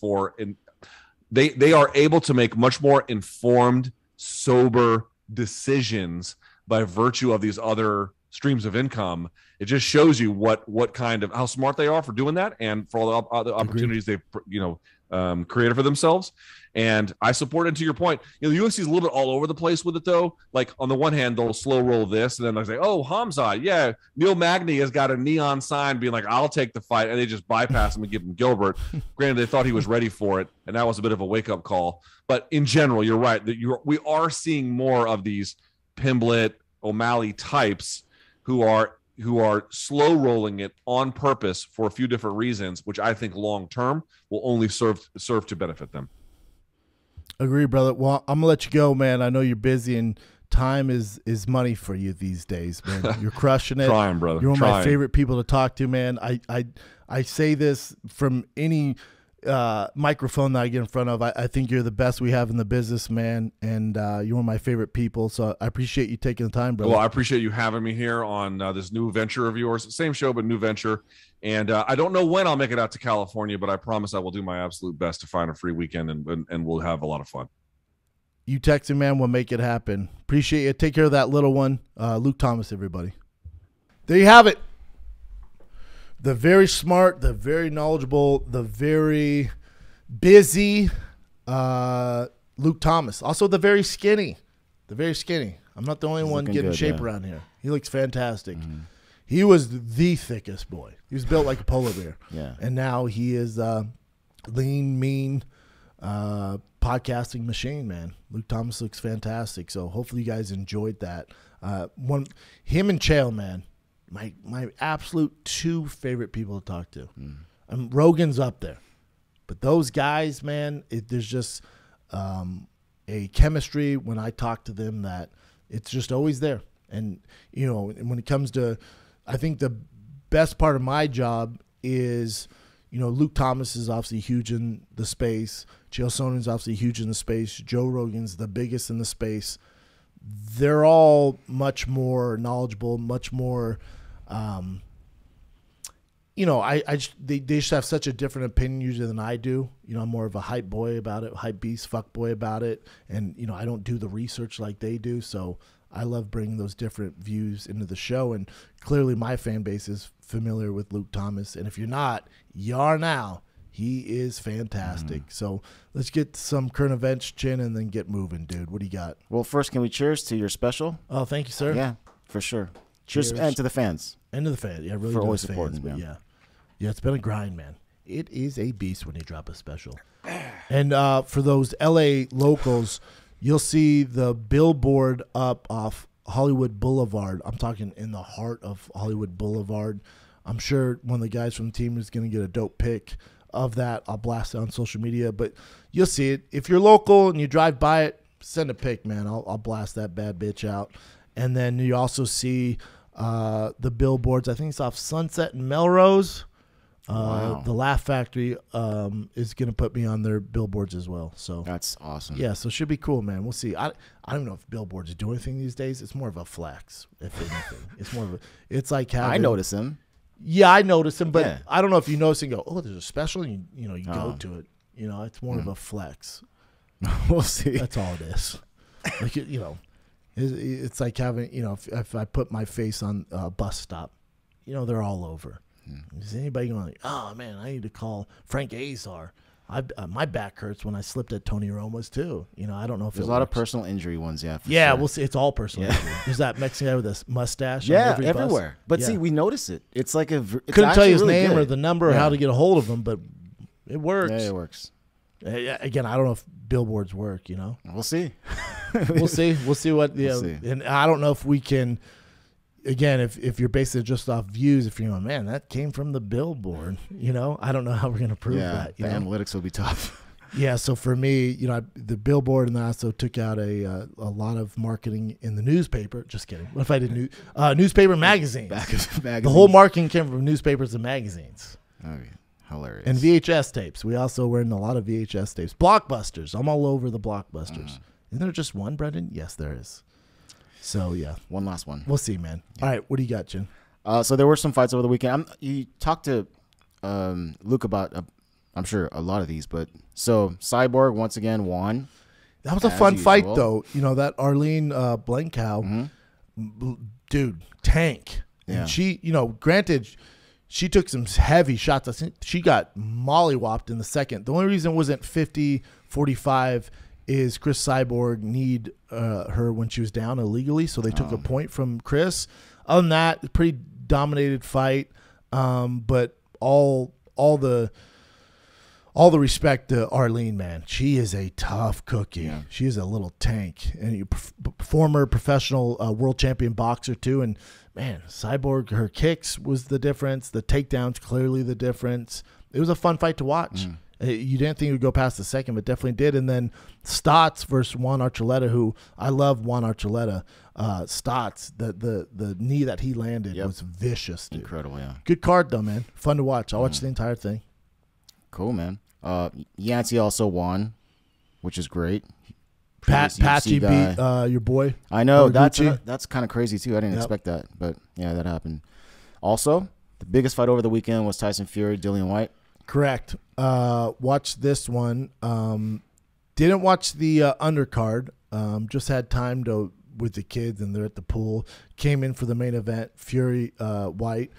they are able to make much more informed, sober decisions by virtue of these other streams of income. It just shows you what kind of, how smart they are for doing that, and for all the other opportunities they've, you know, created for themselves. And I support it. To your point, you know, the UFC is a little bit all over the place with it, though. Like on the one hand, they'll slow roll this, and then they'll say, "Oh, Hamza, yeah, Neil Magny has got a neon sign being like, I'll take the fight," and they just bypass him and give him Gilbert. Granted, they thought he was ready for it, and that was a bit of a wake up call. But in general, you're right that we are seeing more of these Pimblett, O'Malley types who are slow rolling it on purpose for a few different reasons, which I think long term will only serve to benefit them. Agree, brother. Well, I'm gonna let you go, man. I know you're busy, and time is money for you these days, man. You're crushing it. Trying, brother. You're one of my favorite people to talk to, man. I say this from any microphone that I get in front of. I think you're the best we have in the business, man, and you're one of my favorite people. So I appreciate you taking the time, brother. Well, I appreciate you having me here on this new venture of yours. Same show, but new venture. And I don't know when I'll make it out to California, but I promise I will do my absolute best to find a free weekend, and we'll have a lot of fun. You text him, man. We'll make it happen. Appreciate you. Take care of that little one. Luke Thomas, everybody. There you have it. The very smart, the very knowledgeable, the very busy Luke Thomas. Also the very skinny. I'm not the only one getting shape around here. He looks fantastic. Mm-hmm. He was the thickest boy. He was built like a polar bear. Yeah. And now he is lean, mean podcasting machine, man. Luke Thomas looks fantastic. So hopefully you guys enjoyed that. Him and Chael, man, my absolute 2 favorite people to talk to. Rogan's up there. But those guys, man, there's just a chemistry when I talk to them that it's just always there. And, you know, when it comes to, I think the best part of my job is, you know, Luke Thomas is obviously huge in the space. Chael Sonnen's obviously huge in the space. Joe Rogan's the biggest in the space. They're all much more knowledgeable, much more, you know, they just have such a different opinion usually than I do. You know, I'm more of a hype boy about it, hype beast, fuck boy about it. And, you know, I don't do the research like they do. So I love bringing those different views into the show. And clearly my fan base is familiar with Luke Thomas. And if you're not, you are now. He is fantastic. So let's get some current events, Chin, and then get moving, dude. What do you got? Well, first, can we cheers to your special? Oh, thank you, sir. Yeah, for sure. Cheers. And to the fans. And to the fans. Yeah, really for to always the fans, supporting, but yeah. Yeah, it's been a grind, man. It is a beast when you drop a special. And for those LA locals, you'll see the billboard up off Hollywood Boulevard. I'm talking in the heart of Hollywood Boulevard. I'm sure one of the guys from the team is going to get a dope pic of that. I'll blast it on social media, but you'll see it. If you're local and you drive by it, send a pic, man. I'll blast that bad bitch out. And then you also see the billboards. I think it's off Sunset and Melrose. Wow. The Laugh Factory is going to put me on their billboards as well. So that's awesome. Yeah, so it should be cool, man. We'll see. I don't know if billboards do anything these days. It's more of a flex, if anything. It's more of a. It's like having. I notice them. Yeah, I notice them, but Yeah. I don't know if you notice and go, oh, there's a special, and you go to it. You know, it's more of a flex. We'll see. That's all it is. Like it's like having, if I put my face on a bus stop, they're all over. Is anybody going like, oh man, I need to call Frank Azar? My back hurts when I slipped at Tony Roma's too. I don't know if there's a lot of personal injury ones. Yeah. Yeah, sure. we'll see. It's all personal injury. There's that Mexican guy with a mustache. Yeah, on every everywhere. bus. But Yeah. see, we notice it. It's like Couldn't tell you his really name good. or the number or how to get a hold of him, but it works. Yeah, it works. Again, I don't know if billboards work. We'll see. We'll see. We'll see what. We'll see. And I don't know if we can. Again, if you're basing it just off views, if you're going, man, that came from the billboard. I don't know how we're going to prove that. The analytics will be tough. Yeah, so for me, the billboard, and I also took out a lot of marketing in the newspaper. Just kidding. What if I did newspaper magazines? Magazines. The whole marketing came from newspapers and magazines. Okay. Hilarious. And VHS tapes. We also were in a lot of VHS tapes. Blockbusters. I'm all over the blockbusters. Isn't there just one, Brendan? Yes, there is. So, yeah. One last one. We'll see, man. Yeah. All right, what do you got, Jim? So there were some fights over the weekend. You talked to Luke about, I'm sure, a lot of these. But so Cyborg, once again, won. That was a fun fight, though. That Arlene Blankow, dude, tank. Yeah. And she, granted, she took some heavy shots. I think she got mollywopped in the second. The only reason it wasn't 50-45 is Chris Cyborg kneed her when she was down illegally, so they took a point from Chris. Other than that, pretty dominated fight. But all the respect to Arlene, man. She is a tough cookie. Yeah. She is a little tank, and former professional world champion boxer too. And man, Cyborg, her kicks was the difference. The takedowns clearly the difference. It was a fun fight to watch. You didn't think it would go past the second, but definitely did. And then Stotts versus Juan Archuleta, who I love Juan Archuleta. Stotts, the knee that he landed was vicious, dude. Incredible, yeah. Good card, though, man. Fun to watch. I'll watch the entire thing. Cool, man. Yancey also won, which is great. Patchy beat your boy. I know. Horiguchi. That's kind of crazy, too. I didn't expect that. But, yeah, that happened. Also, the biggest fight over the weekend was Tyson Fury, Dillian White. Correct. Watched this one. Didn't watch the undercard. Just had time with the kids, and they're at the pool. Came in for the main event, Fury White,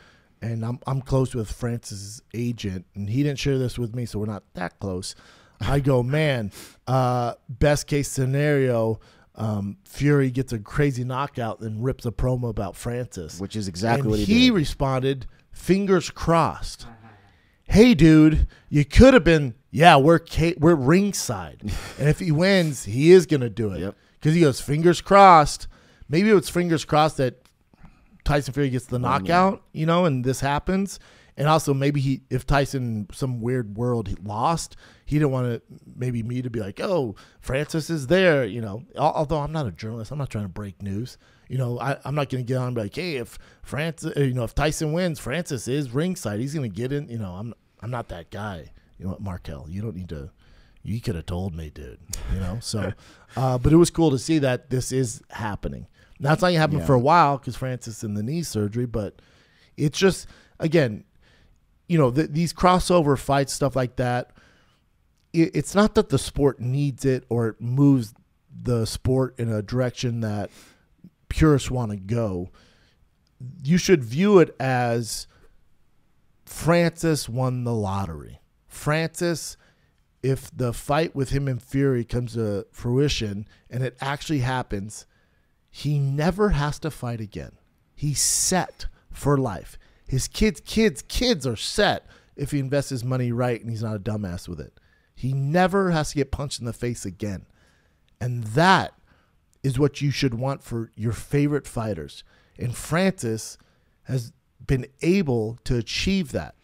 and I'm close with Francis' agent, and he didn't share this with me, so we're not that close. I go, man, best case scenario, Fury gets a crazy knockout and rips a promo about Francis. Which is exactly and what he did. He did. responded, fingers crossed. hey, dude, you could have been, yeah, we're ringside. And if he wins, he is going to do it. Because he goes, fingers crossed. Maybe it's fingers crossed that Tyson Fury gets the knockout, you know, and this happens. And also maybe if Tyson, some weird world, he lost, he didn't want to, maybe me to be like, oh, Francis is there, you know. Although I'm not a journalist. I'm not trying to break news. You know, I'm not going to get on and be like, hey, if Francis, you know, if Tyson wins, Francis is ringside. He's going to get in. You know, I'm not that guy. You know what, Markel, you don't need to, you could have told me, dude. You know, so, but it was cool to see that this is happening. Now, it's not going to happen for a while because Francis in the knee surgery, but it's just, again, you know, these crossover fights, stuff like that, it's not that the sport needs it or it moves the sport in a direction that purists want to go. You should view it as Francis won the lottery. Francis, if the fight with him and Fury comes to fruition and it actually happens, he never has to fight again. He's set for life. His kids are set if he invests his money right and he's not a dumbass with it. He never has to get punched in the face again. And that is what you should want for your favorite fighters. And Francis has been able to achieve that.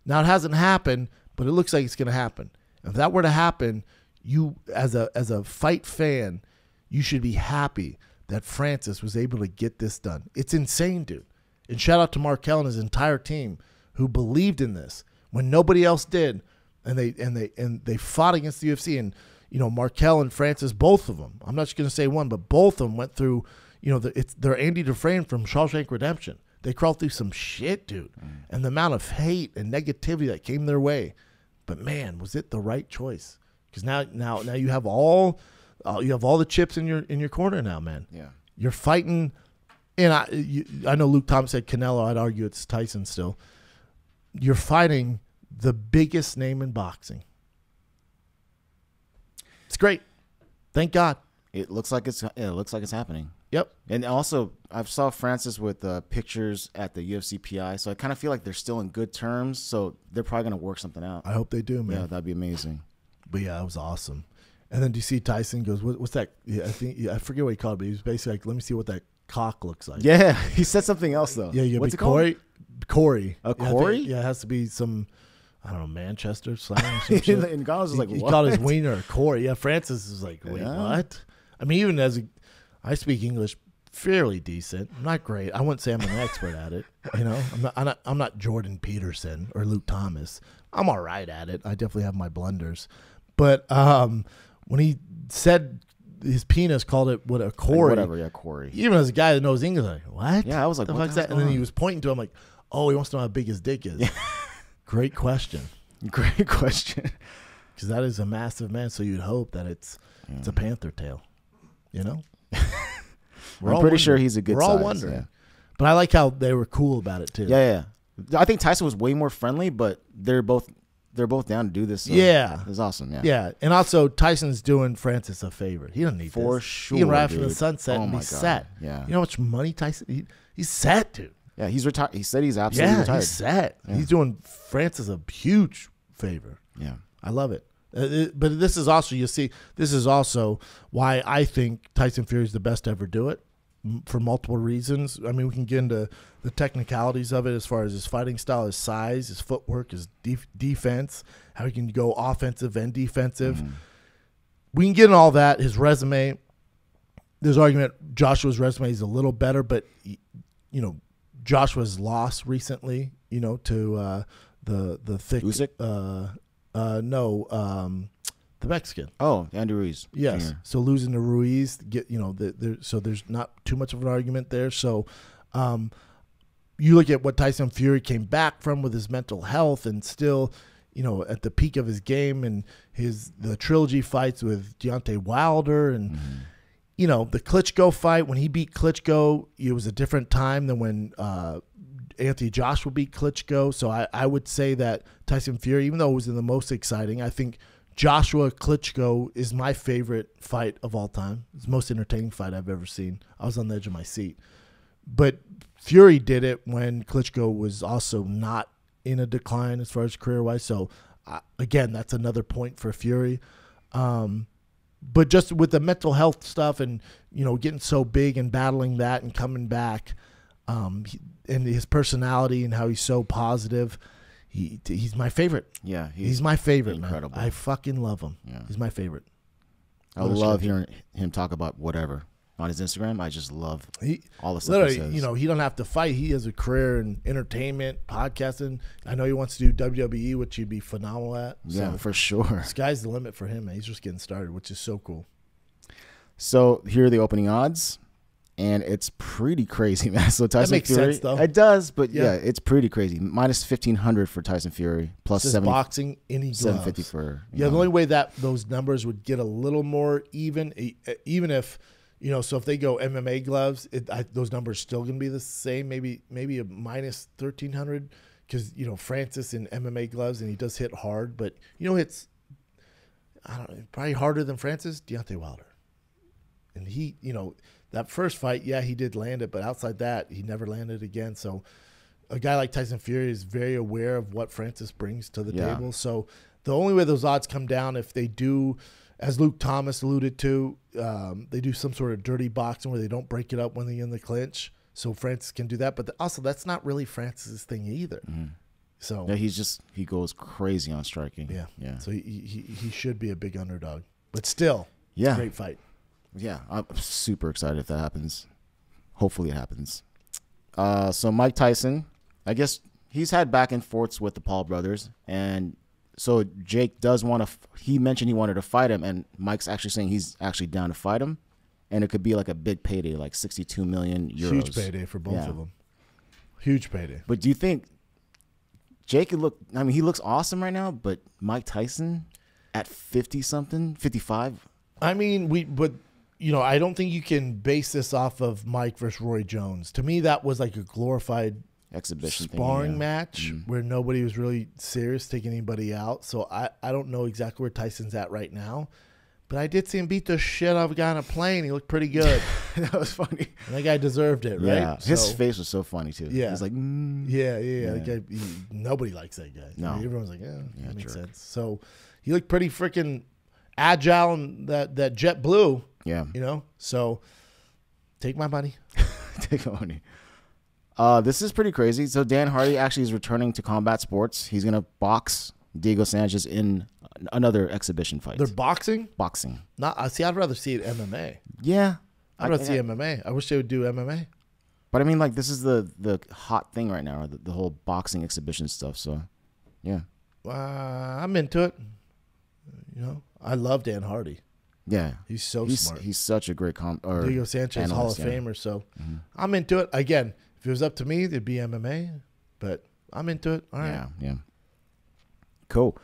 Now, it hasn't happened, but it looks like it's going to happen. If that were to happen, you, as a fight fan, you should be happy that Francis was able to get this done. It's insane, dude. And shout out to Markel and his entire team who believed in this when nobody else did, and they fought against the UFC. And you know, Markel and Francis, both of them. I'm not just going to say one, but both of them went through. You know, they're Andy Dufresne from Shawshank Redemption. They crawled through some shit, dude, and the amount of hate and negativity that came their way. But man, was it the right choice? Because now you have all the chips in your corner now, man. Yeah, you're fighting. And I know Luke Thomas said Canelo. I'd argue it's Tyson still. You're fighting the biggest name in boxing. It's great. Thank God. It looks like it's happening. Yep. And also, I saw Francis with pictures at the UFC PI, so I kind of feel like they're still in good terms. So they're probably gonna work something out. I hope they do, man. Yeah, that'd be amazing. But yeah, it was awesome. And then do you see Tyson goes, what's that? Yeah, I forget what he called it, but he was basically like, let me see what that cock looks like. Yeah, he said something else though. Yeah, what's it called? Corey. Corey? Yeah, it has to be some, I don't know, Manchester slang or some shit. And Gonzalez was like, he what? called his wiener Corey. Yeah, Francis is like, wait, what? I mean, even I speak English fairly decent. I'm not great. I wouldn't say I'm an expert at it. You know, I'm not Jordan Peterson or Luke Thomas. I'm all right at it. I definitely have my blunders. But when he said his penis, called it a Corey. Like whatever, yeah, Corey. Even as a guy that knows English, like, what? Yeah, I was like, what what the fuck's that? And then he was pointing to him like, oh, he wants to know how big his dick is. Great question. Great question. Because that is a massive man, so you'd hope that it's a panther tail. You know? I'm pretty sure he's a good size. We're all wondering. Yeah. But I like how they were cool about it, too. Yeah. I think Tyson was way more friendly, but they're both down to do this. So yeah. It's awesome, yeah. Yeah, and also Tyson's doing Francis a favor. He doesn't need For this. sure, he can ride dude. from the sunset and be set. Yeah. You know how much money Tyson, he's set, dude. Yeah, he's retired. He said he's absolutely retired. He's set. Yeah. He's doing Francis a huge favor. Yeah. I love it. But this is also, you see, this is also why I think Tyson Fury is the best to ever do it for multiple reasons. I mean, we can get into the technicalities of it as far as his fighting style, his size, his footwork, his defense, how he can go offensive and defensive. Mm-hmm. We can get into all that. His resume, there's argument Joshua's resume is a little better, but, you know, Joshua's lost recently, you know, to the thick Usyk? The Mexican. Oh, Andy Ruiz. Yes. Jr. So losing to Ruiz, so there's not too much of an argument there. So you look at what Tyson Fury came back from with his mental health and still, you know, at the peak of his game and the trilogy fights with Deontay Wilder and you know, the Klitschko fight, when he beat Klitschko, it was a different time than when Anthony Joshua beat Klitschko. So I would say that Tyson Fury, even though it was the most exciting, I think Joshua Klitschko is my favorite fight of all time. It's the most entertaining fight I've ever seen. I was on the edge of my seat. But Fury did it when Klitschko was also not in a decline as far as career-wise. So, again, that's another point for Fury. But just with the mental health stuff and, getting so big and battling that and coming back, and his personality and how he's so positive, he's my favorite. Yeah, he's my favorite. Incredible. Man. I fucking love him. Yeah. He's my favorite. I love hearing him talk about whatever on his Instagram. I just love all the stuff literally, he says. he don't have to fight. He has a career in entertainment, podcasting. I know he wants to do WWE, which he'd be phenomenal at. Yeah, so for sure. Sky's the limit for him, man. He's just getting started, which is so cool. So here are the opening odds, and it's pretty crazy, man. So Tyson makes Fury, sense, though. it does, but Yeah. it's pretty crazy. Minus 1,500 for Tyson Fury, plus This is 70, boxing, any gloves. 750 for Yeah, the only way that those numbers would get a little more even if, so if they go MMA gloves, those numbers still going to be the same, maybe a minus 1,300 because, Francis in MMA gloves, and he does hit hard, but, hits, I don't know, probably harder than Francis, Deontay Wilder. And he, that first fight, yeah, he did land it, but outside that, he never landed again. So a guy like Tyson Fury is very aware of what Francis brings to the table. So the only way those odds come down if they do, as Luke Thomas alluded to, they do some sort of dirty boxing where they don't break it up when they're in the clinch. So Francis can do that. But also, that's not really Francis's thing either. Mm-hmm. So yeah, he goes crazy on striking. Yeah. So he should be a big underdog. But still, it's a great fight. Yeah, I'm super excited if that happens. Hopefully it happens. So Mike Tyson, I guess he's had back and forths with the Paul brothers. And so Jake does want to – he mentioned he wanted to fight him, and Mike's actually saying he's actually down to fight him. And it could be like a big payday, like 62 million euros. Huge payday for both of them. Huge payday. But do you think Jake could look – I mean, he looks awesome right now, but Mike Tyson at 50-something, 55? I mean, I don't think you can base this off of Mike versus Roy Jones. To me, that was like a glorified exhibition sparring match where nobody was really serious taking anybody out. So I don't know exactly where Tyson's at right now. But I did see him beat the shit out of a guy on a plane. He looked pretty good. That was funny. And that guy deserved it, right? Yeah, his face was so funny, too. Yeah. He's like, Yeah. That guy, nobody likes that guy. No. Everyone's like, that makes sense. So he looked pretty freaking agile and that jet blue. Yeah. So take my money. Take my money. This is pretty crazy. So Dan Hardy actually is returning to combat sports. He's going to box Diego Sanchez in another exhibition fight. They're boxing? Boxing. I'd rather see it MMA. Yeah. I'd rather see MMA. I wish they would do MMA. But I mean, like, this is the hot thing right now, the whole boxing exhibition stuff. So, yeah. I'm into it. I love Dan Hardy. Yeah, he's smart. He's such a great Diego Sanchez, Hall of Famer. So I'm into it. Again, if it was up to me, it'd be MMA. But I'm into it. All right. Yeah. Cool.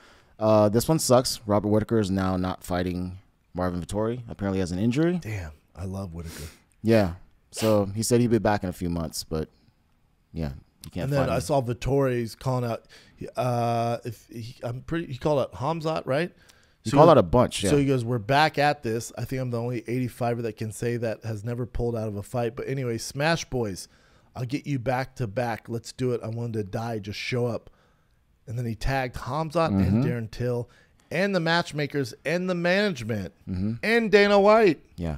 This one sucks. Robert Whittaker is now not fighting Marvin Vettori. Apparently has an injury. Damn, I love Whittaker. Yeah. So he said he'd be back in a few months, but yeah, you can't. And then fight him. I saw Vettori's calling out. He called out Hamzat, right? He called out a bunch. Yeah. So he goes, "We're back at this." I think I'm the only 85er that can say that has never pulled out of a fight. But anyway, Smash Boys, I'll get you back to back. Let's do it. I wanted to die. Just show up. And then he tagged Hamzat and Darren Till and the matchmakers and the management and Dana White. Yeah.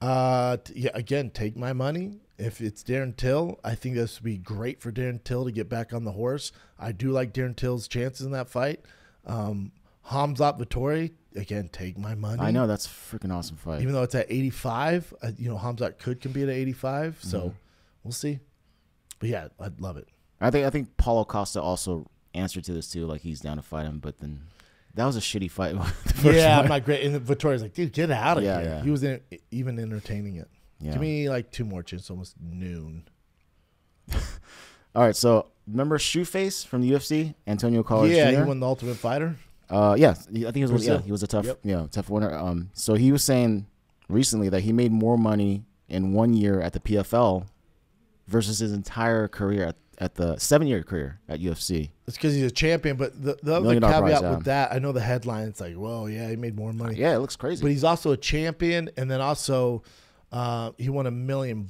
Again, take my money. If it's Darren Till, I think this would be great for Darren Till to get back on the horse. I do like Darren Till's chances in that fight. Hamzat Vettori, again, take my money. I know, that's a freaking awesome fight. Even though it's at 85, Hamzat could compete at 85, so we'll see. But yeah, I'd love it. I think Paulo Costa also answered to this too, like he's down to fight him, but then that was a shitty fight. I'm not great. And Vittoria's like, dude, get out of here. Yeah. He was even entertaining it. Yeah. Give me like 2 more chances, almost noon. All right, so remember Shoeface from the UFC, Antonio Carlos Yeah, Jr.? he won the Ultimate Fighter. I think he was a tough winner. So he was saying recently that he made more money in 1 year at the PFL versus his entire career at the 7-year career at UFC. It's because he's a champion, but the other caveat with that, I know the headline, it's like, whoa, yeah, he made more money. Yeah, it looks crazy. But he's also a champion, and then also he won $1 million,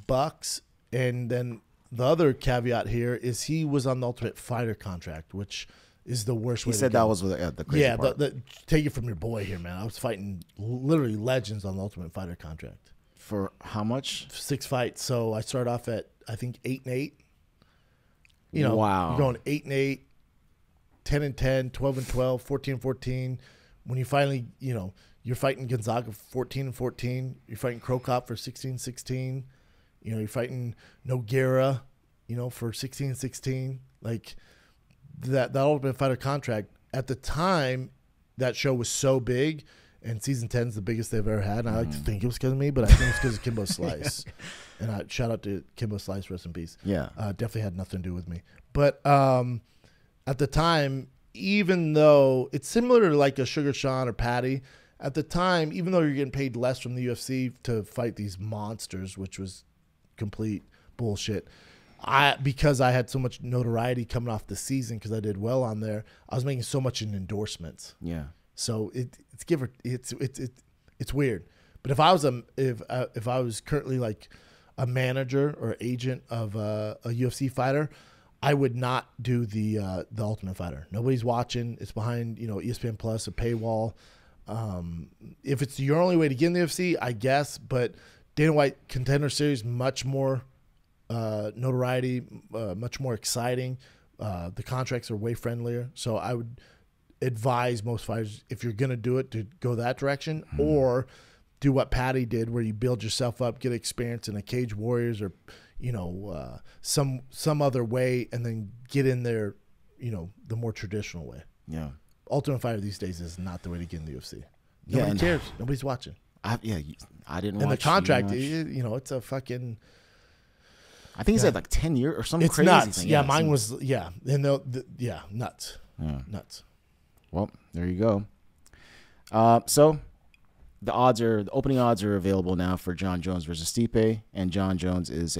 and then the other caveat here is he was on the Ultimate Fighter contract, which is the worst way. He said that was the crazy part. Take it from your boy here, man. I was fighting literally legends on the Ultimate Fighter contract. For how much? 6 fights. So I started off at, I think, 8-8. You know, wow. You're going 8-8, 10-10, 12-12, 14-14. When you finally, you know, you're fighting Gonzaga for 14-14. You're fighting Krokop for 16-16. You know, you're fighting Nogueira, you know, for 16-16. Like that Ultimate Fighter contract at the time, that show was so big, and season 10 is the biggest they've ever had. And I like to think it was because of me, but I think it's because of Kimbo Slice. And I shout out to Kimbo Slice, rest in peace. Yeah, definitely had nothing to do with me. But at the time, even though it's similar to like a Sugar Sean or Patty, at the time, even though you're getting paid less from the UFC to fight these monsters, which was complete bullshit, because I had so much notoriety coming off the season because I did well on there, I was making so much in endorsements. Yeah. So it's weird. But if I was if I was currently like a manager or agent of a UFC fighter, I would not do the Ultimate Fighter. Nobody's watching. It's behind, you know, ESPN Plus, a paywall. If it's your only way to get in the UFC, I guess. But Dana White Contender Series, much more notoriety, much more exciting. The contracts are way friendlier. So I would advise most fighters, if you're going to do it, to go that direction, or do what Patty did, where you build yourself up, get experience in a Cage Warriors or, you know, some other way, and then get in there, you know, the more traditional way. Yeah. Ultimate Fighter these days is not the way to get in the UFC. Nobody cares. Nobody's watching. I didn't watch. And the contract, you know, it's a fucking. I think he said like 10 years or something. It's crazy nuts. thing. Yeah, mine was and nuts. Yeah. Nuts. Well, there you go. So the opening odds are available now for John Jones versus Stipe, and John Jones is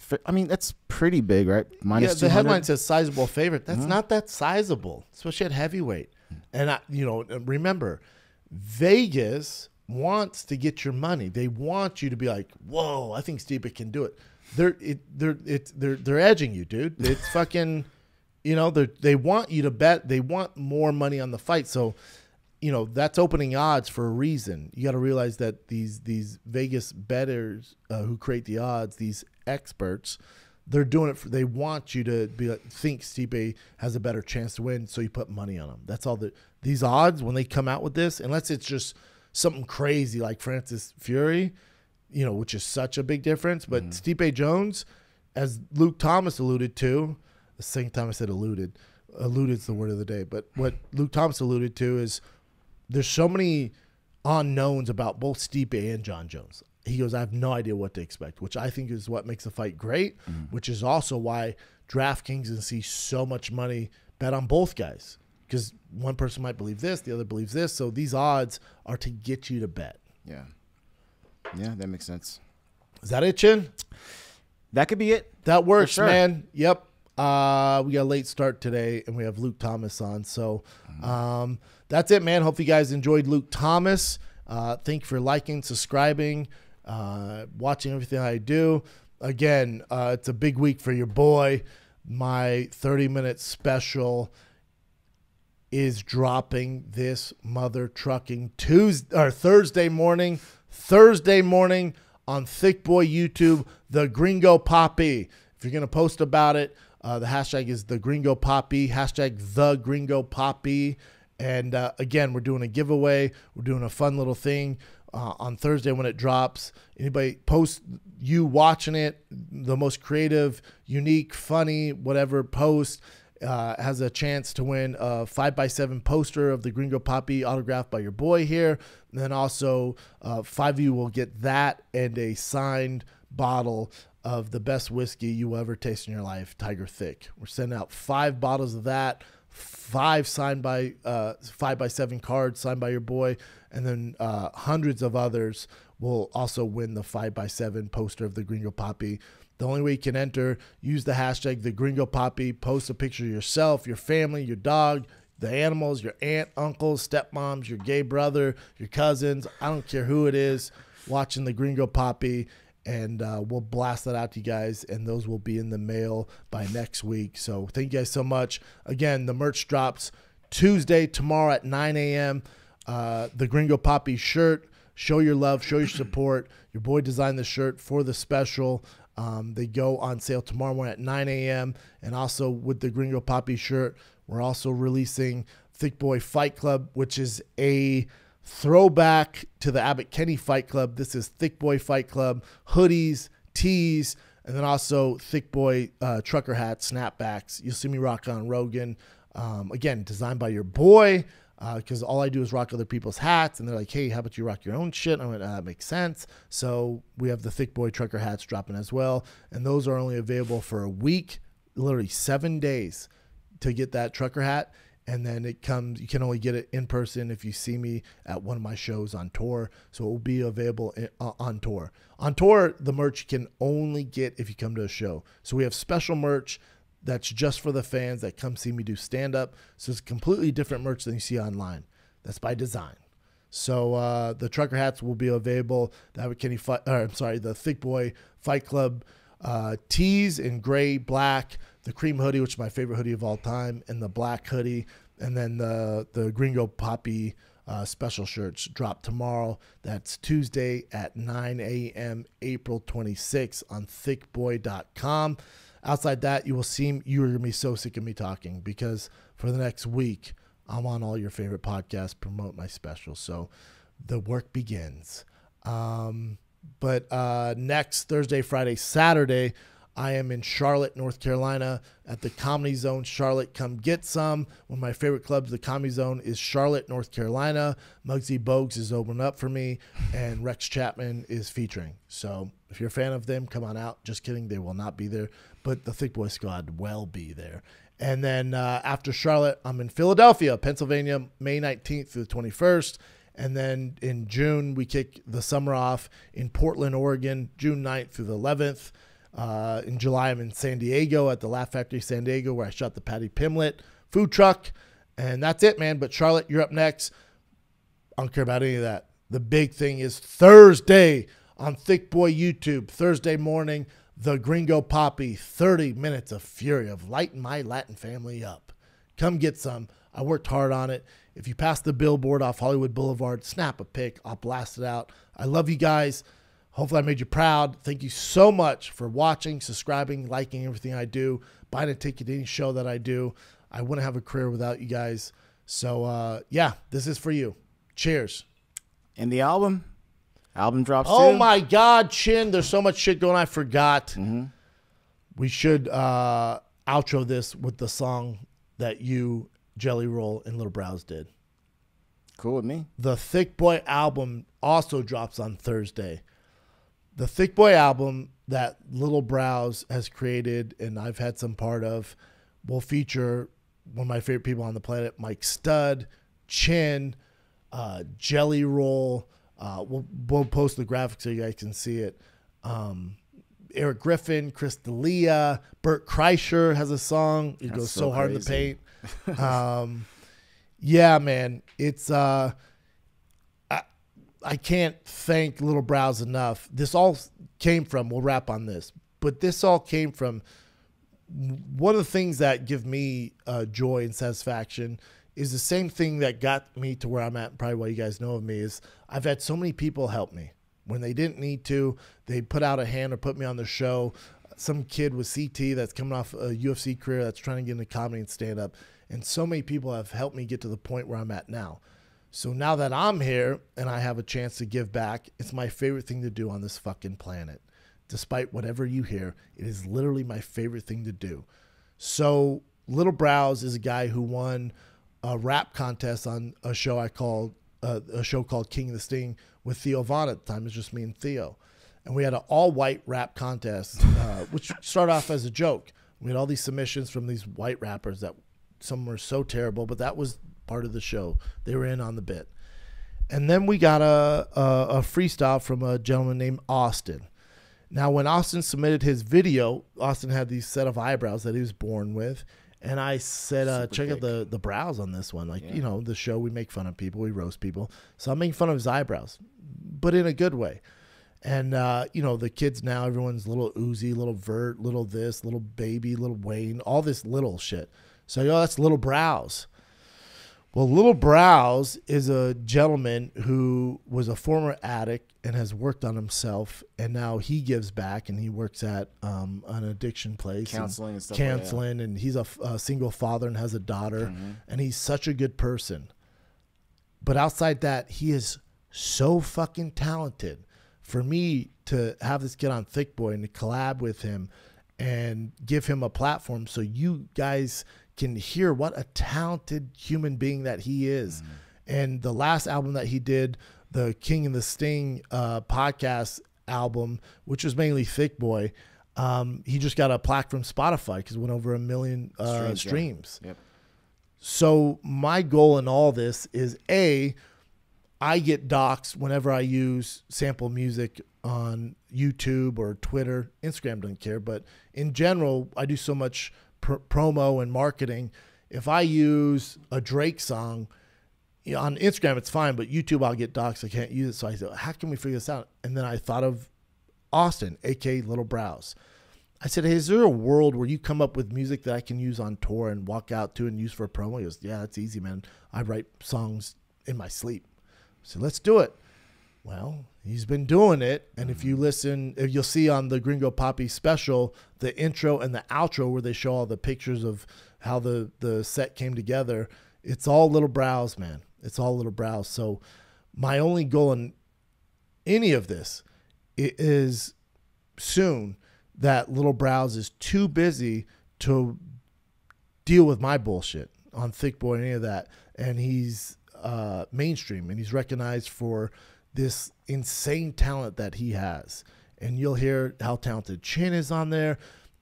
that's pretty big, right? Minus the 200? headline says sizable favorite. That's not that sizable, especially at heavyweight. And remember, Vegas wants to get your money. They want you to be like, whoa, I think Stipe can do it. They're edging you, dude. It's fucking, you know, they want you to bet. They want more money on the fight. So, you know, that's opening odds for a reason. You got to realize that these Vegas bettors who create the odds, these experts, they're doing it. They want you to think Stipe has a better chance to win, so you put money on him. That's all. These odds, when they come out with this, unless it's just something crazy like Francis Fury, you know, which is such a big difference. But Stipe Jones, as Luke Thomas alluded to, the same time I said alluded is the word of the day. But what Luke Thomas alluded to is there's so many unknowns about both Stipe and John Jones. He goes, I have no idea what to expect, which I think is what makes the fight great, which is also why DraftKings sees so much money bet on both guys, because one person might believe this, the other believes this. So these odds are to get you to bet. Yeah. Yeah, that makes sense. Is that it, Chin? That could be it. That works, sure. man. Yep. We got a late start today, and we have Luke Thomas on. So that's it, man. Hope you guys enjoyed Luke Thomas. Thank you for liking, subscribing, watching everything I do. Again, it's a big week for your boy. My 30-minute special is dropping this mother trucking Thursday morning on Thiccc Boy YouTube, the Gringo Papi. If you're going to post about it, the hashtag is the Gringo Papi, hashtag the Gringo Papi. And again, we're doing a giveaway. We're doing a fun little thing on Thursday when it drops. Anybody post you watching it, the most creative, unique, funny, whatever post has a chance to win a 5x7 poster of the Gringo Papi autographed by your boy here. And then also 5 of you will get that and a signed bottle of the best whiskey you will ever taste in your life, Tiger Thick. We're sending out 5 bottles of that, 5 signed by 5x7 cards signed by your boy, and then hundreds of others will also win the 5x7 poster of the Gringo Papi. The only way you can enter, use the hashtag the Gringo Papi, post a picture of yourself, your family, your dog, the animals, your aunt, uncles, stepmoms, your gay brother, your cousins. I don't care who it is watching the Gringo Papi. and we'll blast that out to you guys, and those will be in the mail by next week. So thank you guys so much. Again, the merch drops Tuesday, tomorrow at 9 a.m. The Gringo Papi shirt. Show your love, show your support. Your boy designed the shirt for the special. They go on sale tomorrow morning at 9 a.m. And also with the Gringo Papi shirt, we're also releasing Thiccc Boy Fight Club, which is a throwback to the Abbott Kenny Fight Club. This is Thiccc Boy Fight Club, hoodies, tees, and then also Thiccc Boy trucker hats, snapbacks. You'll see me rock on Rogan. Again, designed by your boy, because all I do is rock other people's hats, and they're like, hey, how about you rock your own shit? I went, that makes sense. So we have the Thiccc Boy trucker hats dropping as well, and those are only available for a week, literally 7 days to get that trucker hat. And then it comes, you can only get it in person if you see me at one of my shows on tour. So it will be available on tour. On tour, the merch you can only get if you come to a show. So we have special merch that's just for the fans that come see me do stand-up. So it's completely different merch than you see online. That's by design. So the trucker hats will be available. The Thiccc Boy Fight Club tees in gray, black, the cream hoodie, which is my favorite hoodie of all time, and the black hoodie, and then the Gringo Papi special shirts drop tomorrow. That's Tuesday at 9 a.m. April 26th on thiccboy.com. Outside that, you're going to be so sick of me talking, because for the next week, I'm on all your favorite podcasts, promote my special. So the work begins. But next Thursday, Friday, Saturday, I am in Charlotte, North Carolina at the Comedy Zone. Charlotte, come get some. One of my favorite clubs, the Comedy Zone, is Charlotte, North Carolina. Muggsy Bogues is opening up for me, and Rex Chapman is featuring. So if you're a fan of them, come on out. Just kidding, they will not be there, but the Thiccc Boy Squad will be there. And then after Charlotte, I'm in Philadelphia, Pennsylvania, May 19th through the 21st. And then in June, we kick the summer off in Portland, Oregon, June 9th through the 11th. In July, I'm in San Diego at the Laugh Factory San Diego, where I shot the Patty Pimlet food truck. And that's it, man. But Charlotte, you're up next. I don't care about any of that. The big thing is Thursday on Thiccc Boy YouTube. Thursday morning, the Gringo Papi, 30 minutes of fury, of lighting my Latin family up. Come get some. I worked hard on it. If you pass the billboard off Hollywood Boulevard, snap a pic. I'll blast it out. I love you guys. Hopefully I made you proud. Thank you so much for watching, subscribing, liking everything I do, buying a ticket to any show that I do. I wouldn't have a career without you guys. So, yeah, this is for you. Cheers. And the album drops Oh, too. my God, Chin. There's so much shit going on. I forgot. We should outro this with the song that you, Jelly Roll, and Little Brows did. Cool with me. The Thiccc Boy album also drops on Thursday. The Thiccc Boy album that Little Brows has created and I've had some part of will feature one of my favorite people on the planet, Mike Stud, Chin, Jelly Roll. We'll post the graphics so you guys can see it. Eric Griffin, Chris D'Elia, Bert Kreischer has a song. It goes so hard in the paint. Yeah, man. It's I can't thank Little Brows enough. This all came from, we'll wrap on this, but this all came from one of the things that give me joy and satisfaction is the same thing that got me to where I'm at. Probably why you guys know of me is I've had so many people help me when they didn't need to. They put out a hand or put me on the show. Some kid with CT that's coming off a UFC career that's trying to get into comedy and stand up. And so many people have helped me get to the point where I'm at now. So now that I'm here and I have a chance to give back, it's my favorite thing to do on this fucking planet. Despite whatever you hear, it is literally my favorite thing to do. So Little Brows is a guy who won a rap contest on a show called King of the Sting with Theo Von at the time. It was just me and Theo. And we had an all-white rap contest, which started off as a joke. We had all these submissions from these white rappers that some were so terrible, but that was part of the show. They were in on the bit. And then we got a freestyle from a gentleman named Austin. Now, when Austin submitted his video, Austin had these set of eyebrows that he was born with. And I said, check out the brows on this one. Like, you know, the show, we make fun of people, we roast people. So I'm making fun of his eyebrows, but in a good way. And, the kids now, everyone's little Uzi, little Vert, little this, little Baby, little Wayne, all this little shit. So, that's Little Brows. Well, Little Brows is a gentleman who was a former addict and has worked on himself. And now he gives back and he works at an addiction place. Counseling and stuff Counseling. And he's a single father and has a daughter. Mm-hmm. And he's such a good person. But outside that, he is so fucking talented. For me to have this kid on Thiccc Boy and to collab with him and give him a platform so you guys can hear what a talented human being that he is. Mm-hmm. And the last album that he did, the King and the Sting podcast album, which was mainly Thiccc Boy, he just got a plaque from Spotify because it went over 1 million streams. Yeah. Yep. So my goal in all this is, I get doxxed whenever I use sample music on YouTube or Twitter. Instagram doesn't care, but in general, I do so much promo and marketing. If I use a Drake song, on Instagram it's fine, but YouTube I'll get doxxed. I can't use it. So I said, how can we figure this out? And then I thought of Austin, aka Little Brows. I said, hey, is there a world where you come up with music that I can use on tour and walk out to and use for a promo? He goes, yeah, that's easy, man. I write songs in my sleep. So let's do it. Well, he's been doing it. And if you listen, if you'll see on the Gringo Papi special, the intro and the outro where they show all the pictures of how the set came together, it's all Little Brows, man. It's all Little Brows. So my only goal in any of this is soon that Little Brows is too busy to deal with my bullshit on Thiccc Boy and any of that. And he's mainstream and he's recognized for this insane talent that he has. And you'll hear how talented Chin is on there.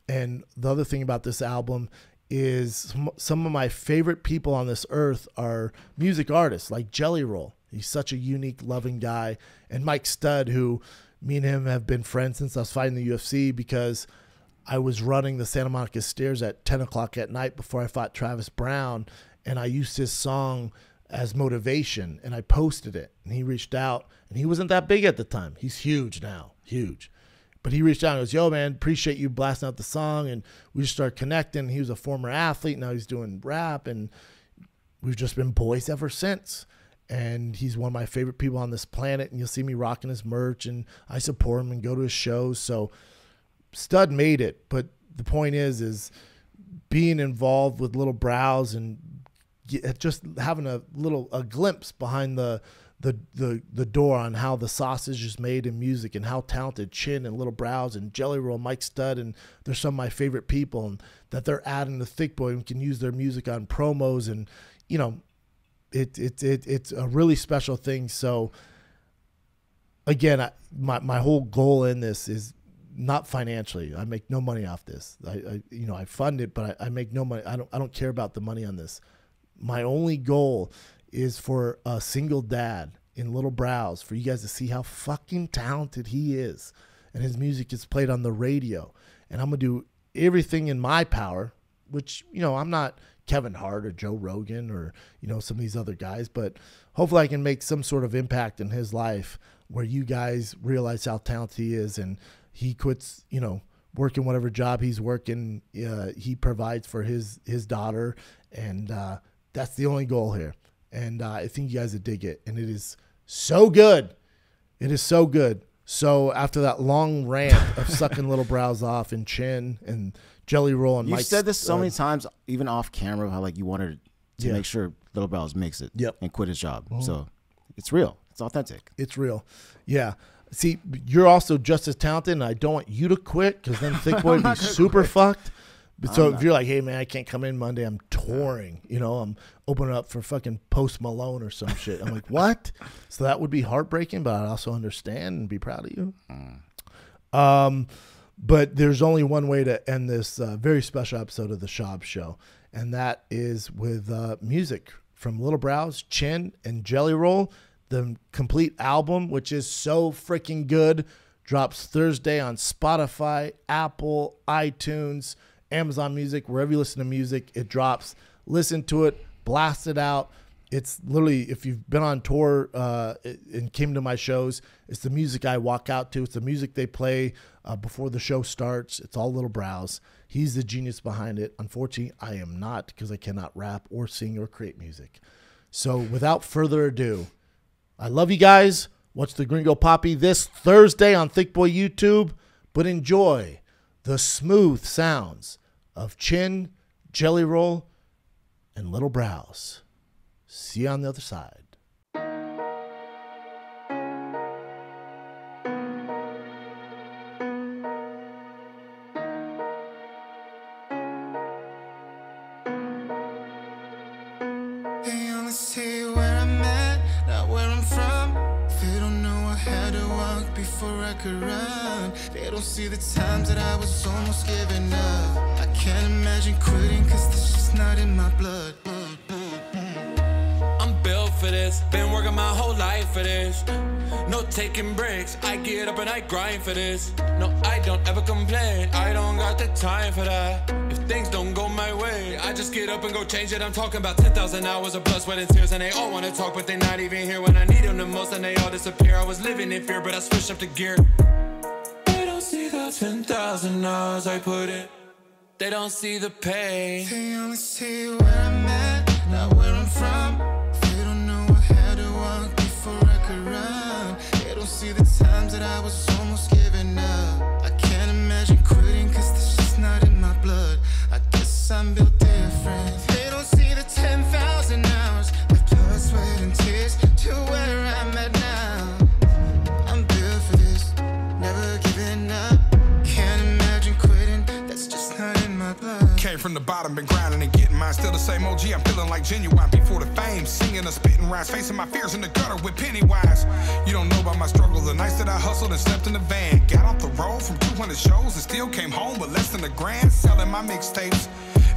And the other thing about this album is some of my favorite people on this earth are music artists like Jelly Roll. He's such a unique, loving guy. And Mike Stud, who me and him have been friends since I was fighting the UFC because I was running the Santa Monica stairs at 10 o'clock at night before I fought Travis Brown. And I used his song as motivation and I posted it, and he reached out, and he wasn't that big at the time. He's huge now, huge. But he reached out and goes, yo, man, appreciate you blasting out the song. And we just started connecting. He was a former athlete. Now he's doing rap, and we've just been boys ever since. And he's one of my favorite people on this planet. And you'll see me rocking his merch, and I support him and go to his shows. So Stud made it. But the point is being involved with Little Brows and just having a glimpse behind the door on how the sausage is made in music and how talented Chin and Little Brows and Jelly Roll, Mike Stud, and they're some of my favorite people, and that they're adding to Thiccc Boy and can use their music on promos, and it's a really special thing. So again, my whole goal in this is not financially. I make no money off this. I fund it, but I make no money. I don't care about the money on this. My only goal is for a single dad in Little Brows, for you guys to see how fucking talented he is. And his music is played on the radio. And I'm going to do everything in my power, which, I'm not Kevin Hart or Joe Rogan or, some of these other guys, but hopefully I can make some sort of impact in his life where you guys realize how talented he is, and he quits, working whatever job he's working. He provides for his daughter, and that's the only goal here. And I think you guys would dig it. And it is so good. It is so good. So after that long rant of sucking Little Brows off and Chin and Jelly Roll and Mike. You said this so many times, even off camera, how you wanted to make sure Little Brows makes it and quit his job. Mm-hmm. So it's real. It's authentic. It's real. Yeah. See, you're also just as talented, and I don't want you to quit, because then Thiccc Boy would be super fucked. But so if you're like, hey, man, I can't come in Monday, I'm touring, I'm opening up for fucking Post Malone or some shit. I'm like, what? So that would be heartbreaking, but I'd also understand and be proud of you. But there's only one way to end this very special episode of the Schaub Show, and that is with music from Little Brows, Chin, and Jelly Roll. The complete album, which is so freaking good, drops Thursday on Spotify, Apple, iTunes, Amazon Music, wherever you listen to music, it drops. Listen to it, blast it out. It's literally, if you've been on tour and came to my shows, it's the music I walk out to. It's the music they play before the show starts. It's all Little Brows. He's the genius behind it. Unfortunately, I am not, because I cannot rap or sing or create music. So without further ado, I love you guys. Watch the Gringo Papi this Thursday on Thiccc Boy YouTube, but enjoy the smooth sounds of Chin, Jelly Roll, and Little Brows. See you on the other side. They only see where I'm at, not where I'm from. They don't know I had to walk before I could run. They don't see the times that I was almost giving up. I can't imagine quitting, cause this is not in my blood. I'm built for this, been working my whole life for this. No taking breaks, I get up and I grind for this. No, I don't ever complain, I don't got the time for that. If things don't go my way, I just get up and go change it. I'm talking about 10,000 hours of blood, sweat, and tears. And they all wanna talk, but they're not even here when I need them the most. And they all disappear. I was living in fear, but I switched up the gear. They don't see the 10,000 hours I put in. They don't see the pain. They only see where I'm at, not where I'm from. They don't know I had to walk before I could run. They don't see the times that I was almost giving up. I can't imagine quitting, cause this is not in my blood. I guess I'm built different. They don't see the 10,000 hours of blood, sweat, and tears to where I'm at now. I'm built for this, never giving up. Can't imagine quitting, that's just not in my blood. Came from the bottom, been grinding and getting mine. Still the same OG, I'm feeling like genuine before the fame. Singing and spitting rhymes, facing my fears in the gutter with Pennywise. You don't know about my struggle, the nights that I hustled and slept in the van. Got off the road from 200 shows and still came home with less than $1,000. Selling my mixtapes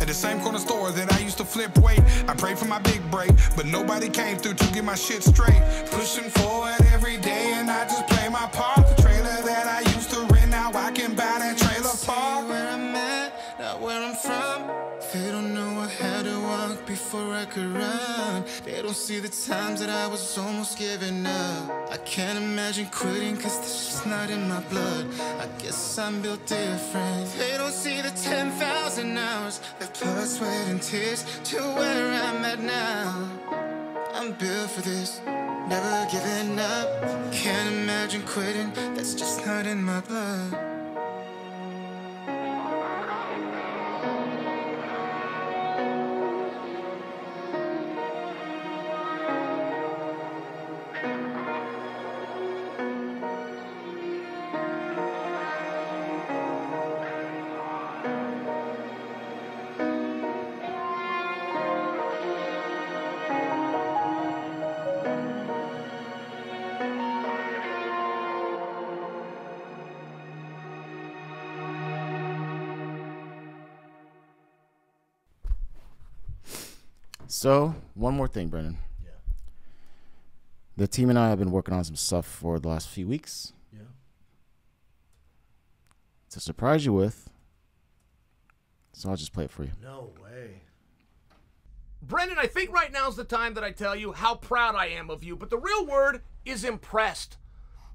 at the same corner store that I used to flip weight. I prayed for my big break, but nobody came through to get my shit straight. Pushing forward every day and I just play my part. The trailer that I used to rent, now I can buy that trailer park. Where I'm at, not where I'm from. They don't know I had to walk before I could run. They don't see the times that I was almost giving up. I can't imagine quitting, cause this is not in my blood. I guess I'm built different. They don't see the 10,000 hours of blood, sweat, and tears to where I'm at now. I'm built for this, never giving up. Can't imagine quitting, that's just not in my blood. So, one more thing, Brennan. Yeah. The team and I have been working on some stuff for the last few weeks. Yeah. To surprise you with. So I'll just play it for you. No way. Brendan, I think right now's the time that I tell you how proud I am of you, but the real word is impressed.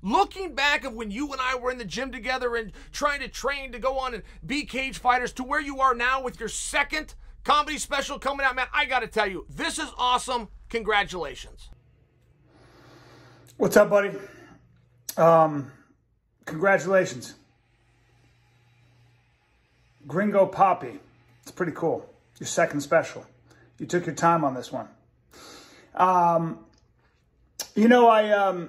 Looking back of when you and I were in the gym together and trying to train to go on and be cage fighters to where you are now with your second comedy special coming out, man, I got to tell you, this is awesome. Congratulations. What's up, buddy? Congratulations. Gringo Papi. It's pretty cool. Your second special. You took your time on this one. You know, I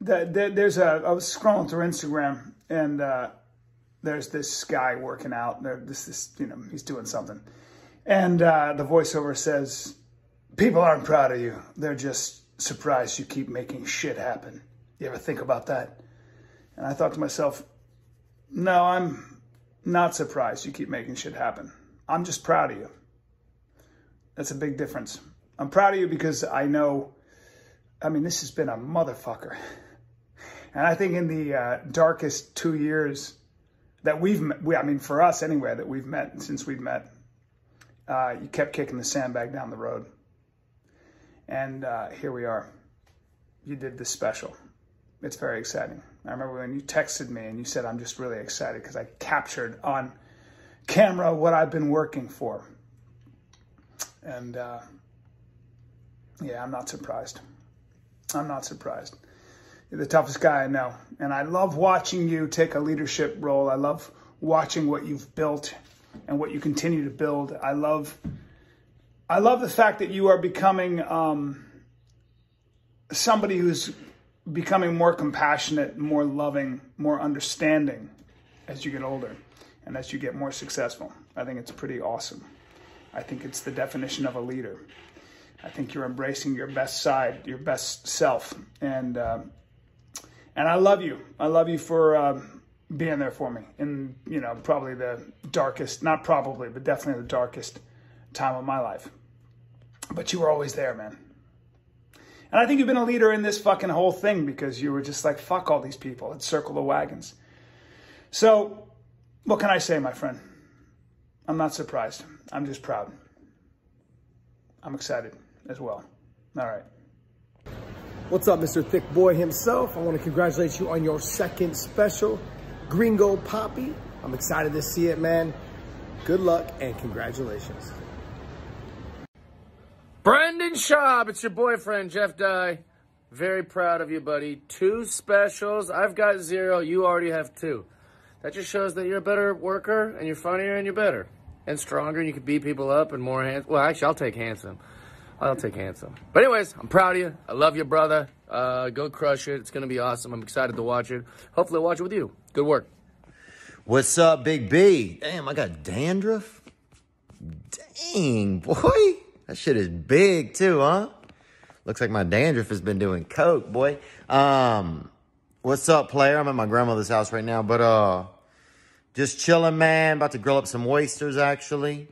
was scrolling through Instagram and there's this guy working out. He's doing something. And the voiceover says, people aren't proud of you. They're just surprised you keep making shit happen. You ever think about that? And I thought to myself, no, I'm not surprised you keep making shit happen. I'm just proud of you. That's a big difference. I'm proud of you because I know, this has been a motherfucker. And I think in the darkest 2 years that for us anyway, that since we've met, you kept kicking the sandbag down the road. And here we are. You did this special. It's very exciting. I remember when you texted me and you said, I'm just really excited because I captured on camera what I've been working for. And yeah, I'm not surprised. I'm not surprised. You're the toughest guy I know. And I love watching you take a leadership role. I love watching what you've built and what you continue to build. I love the fact that you are becoming somebody who's becoming more compassionate, more loving, more understanding as you get older and as you get more successful. I think it's pretty awesome. I think it's the definition of a leader. I think you're embracing your best side, your best self. And I love you. I love you for being there for me in, you know, probably the darkest, not probably, but definitely the darkest time of my life. But you were always there, man. And I think you've been a leader in this fucking whole thing because you were just like, fuck all these people. Let's circle the wagons. So what can I say, my friend? I'm not surprised. I'm just proud. I'm excited as well. All right. What's up, Mr. Thiccc Boy himself? I want to congratulate you on your second special, Gringo Papi. I'm excited to see it, man. Good luck and congratulations. Brendan Schaub, it's your boyfriend, Jeff Dye. Very proud of you, buddy. 2 specials. I've got 0. You already have 2. That just shows that you're a better worker, and you're funnier, and you're better. And stronger, and you can beat people up, and more handsome. Well, actually, I'll take handsome. I'll take handsome. But anyways, I'm proud of you. I love you, brother. Go crush it. It's going to be awesome. I'm excited to watch it. Hopefully I'll watch it with you. Good work. What's up, Big B? Damn, I got dandruff? Dang, boy. That shit is big, too, huh? Looks like my dandruff has been doing coke, boy. What's up, player? I'm at my grandmother's house right now, but just chilling, man. About to grill up some oysters, actually.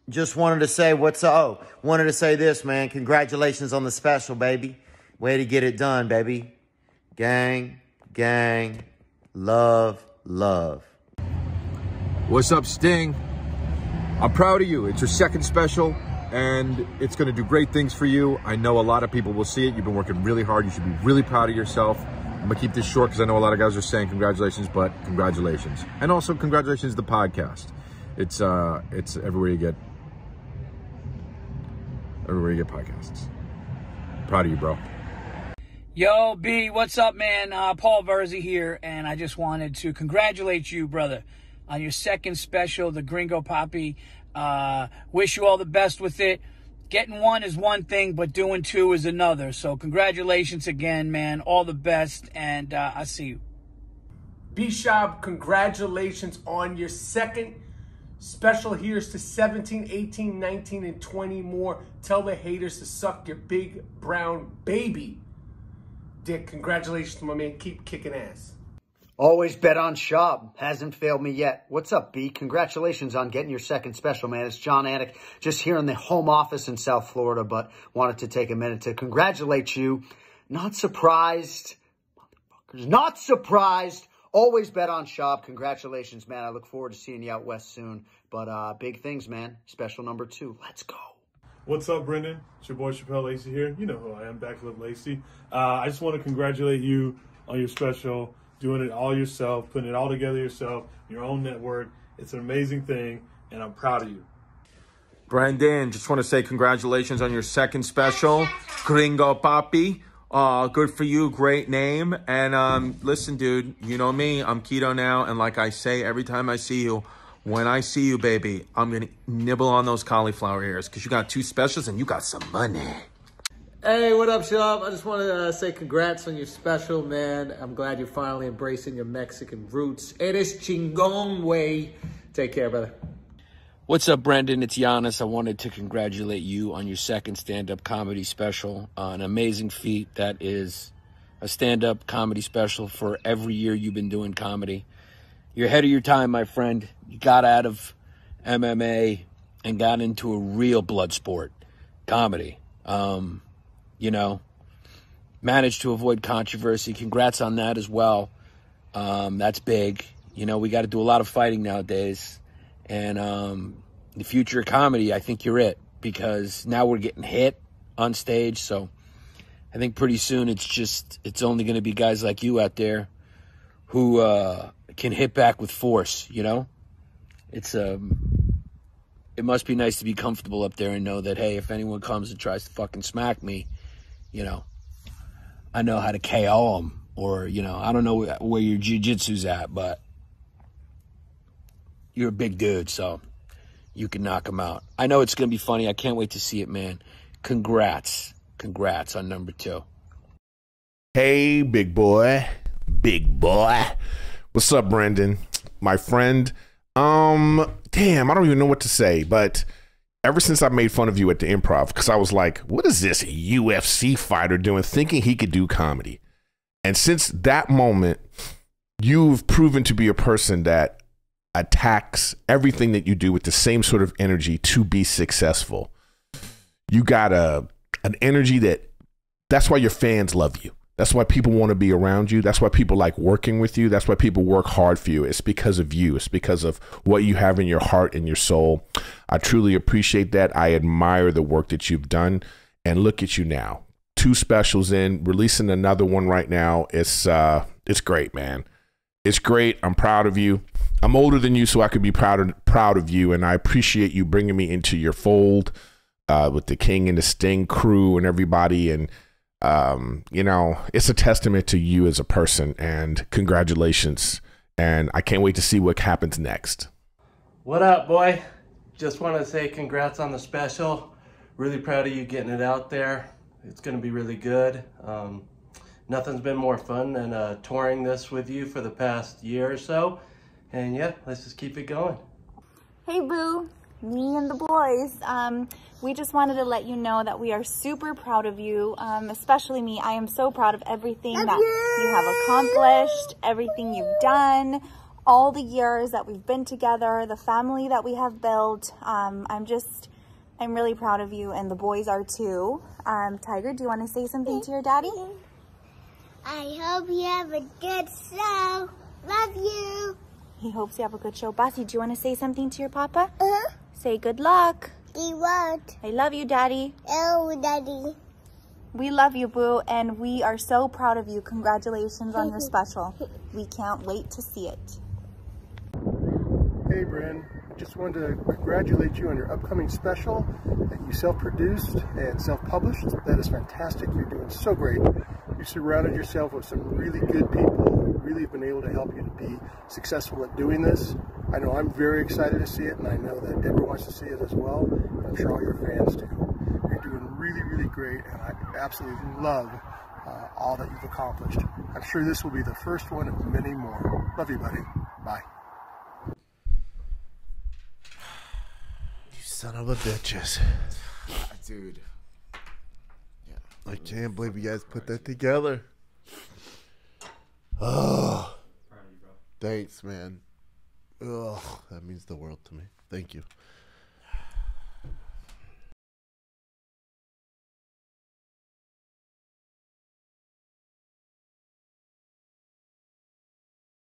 Just wanted to say what's up. Oh, wanted to say this, man. Congratulations on the special, baby. Way to get it done, baby. Gang, gang, love, love. What's up, Sting? I'm proud of you. It's your second special, and it's going to do great things for you. I know a lot of people will see it. You've been working really hard. You should be really proud of yourself. I'm going to keep this short because I know a lot of guys are saying congratulations, but congratulations. And also congratulations to the podcast. It's everywhere you get podcasts. Proud of you, bro. Yo, B, what's up, man? Paul Verzi here, and I just wanted to congratulate you, brother, on your second special, the Gringo Papi. Wish you all the best with it. Getting 1 is one thing, but doing 2 is another. So congratulations again, man. All the best, and I'll see you. B Schaub, congratulations on your second special. Here's to 17, 18, 19, and 20 more. Tell the haters to suck your big brown baby dick. Congratulations to my man. Keep kicking ass. Always bet on Schaub. Hasn't failed me yet. What's up, B? Congratulations on getting your second special, man. It's John Anik, just here in the home office in South Florida, but wanted to take a minute to congratulate you. Not surprised. Motherfuckers. Not surprised. Always bet on Schaub. Congratulations, man. I look forward to seeing you out west soon. But big things, man. Special number 2. Let's go. What's up, Brendan? It's your boy Chappelle Lacey here. You know who I am, Backflip Lacey. I just want to congratulate you on your special. Doing it all yourself, putting it all together yourself, your own network. It's an amazing thing, and I'm proud of you. Brandon, just want to say congratulations on your second special, Gringo Papi. Good for you, great name. And listen, dude, you know me, I'm keto now, and like I say every time I see you, when I see you, baby, I'm going to nibble on those cauliflower ears because you got 2 specials and you got some money. Hey, what up, Schaub? I just want to say congrats on your special, man. I'm glad you're finally embracing your Mexican roots. Eres chingón, way. Take care, brother. What's up, Brendan? It's Giannis. I wanted to congratulate you on your second stand-up comedy special. An amazing feat that is a stand-up comedy special for every year you've been doing comedy. You're ahead of your time, my friend. You got out of MMA and got into a real blood sport, comedy. You know, managed to avoid controversy. Congrats on that as well. That's big. You know, we got to do a lot of fighting nowadays. And the future of comedy, I think you're it. because now we're getting hit on stage. So I think pretty soon it's only going to be guys like you out there who can hit back with force, you know? It must be nice to be comfortable up there and know that, hey, if anyone comes and tries to fucking smack me, you know, I know how to KO them. Or, you know, I don't know where your jiu-jitsu's at, but you're a big dude, so you can knock him out. I know it's going to be funny. I can't wait to see it, man. Congrats. Congrats on number 2. Hey, big boy. Big boy. What's up, Brendan? My friend. Damn, I don't even know what to say, but ever since I made fun of you at the Improv, because I was like, what is this UFC fighter doing thinking he could do comedy? And since that moment, you've proven to be a person that attacks everything that you do with the same sort of energy to be successful. You got an energy that's why your fans love you. That's why people want to be around you. That's why people like working with you. That's why people work hard for you. It's because of you. It's because of what you have in your heart and your soul. I truly appreciate that. I admire the work that you've done. And look at you now. 2 specials in, releasing another one right now. It's great, man. It's great. I'm proud of you. I'm older than you, so I could be proud of you. And I appreciate you bringing me into your fold with the King and the Sting crew and everybody. And you know, it's a testament to you as a person, and congratulations. And I can't wait to see what happens next. What up, boy? Just want to say congrats on the special. Really proud of you getting it out there. It's going to be really good. Nothing's been more fun than touring this with you for the past year or so. And yeah, let's just keep it going. Hey, boo. Me and the boys. We just wanted to let you know that we are super proud of you, especially me. I am so proud of everything that you have accomplished, everything you've done, all the years that we've been together, the family that we have built. I'm really proud of you, and the boys are too. Tiger, do you want to say something to your daddy? I hope you have a good show. Love you. He hopes you have a good show. Bossy, do you want to say something to your papa? Say good luck. He won't. I love you, Daddy. Oh, Daddy. We love you, boo, and we are so proud of you. Congratulations on your special. We can't wait to see it. Hey, Bryn. Just wanted to congratulate you on your upcoming special that you self-produced and self-published. That is fantastic. You're doing so great. You surrounded yourself with some really good people who really have been able to help you to be successful at doing this. I know I'm very excited to see it, and I know that Deborah wants to see it as well. And I'm sure all your fans do. You're doing really, really great, and I absolutely love all that you've accomplished. I'm sure this will be the first one of many more. Love you, buddy. Bye. Son of a bitches. Dude. Yeah. I can't believe you guys put that together. Oh. Thanks, man. Oh, that means the world to me. Thank you.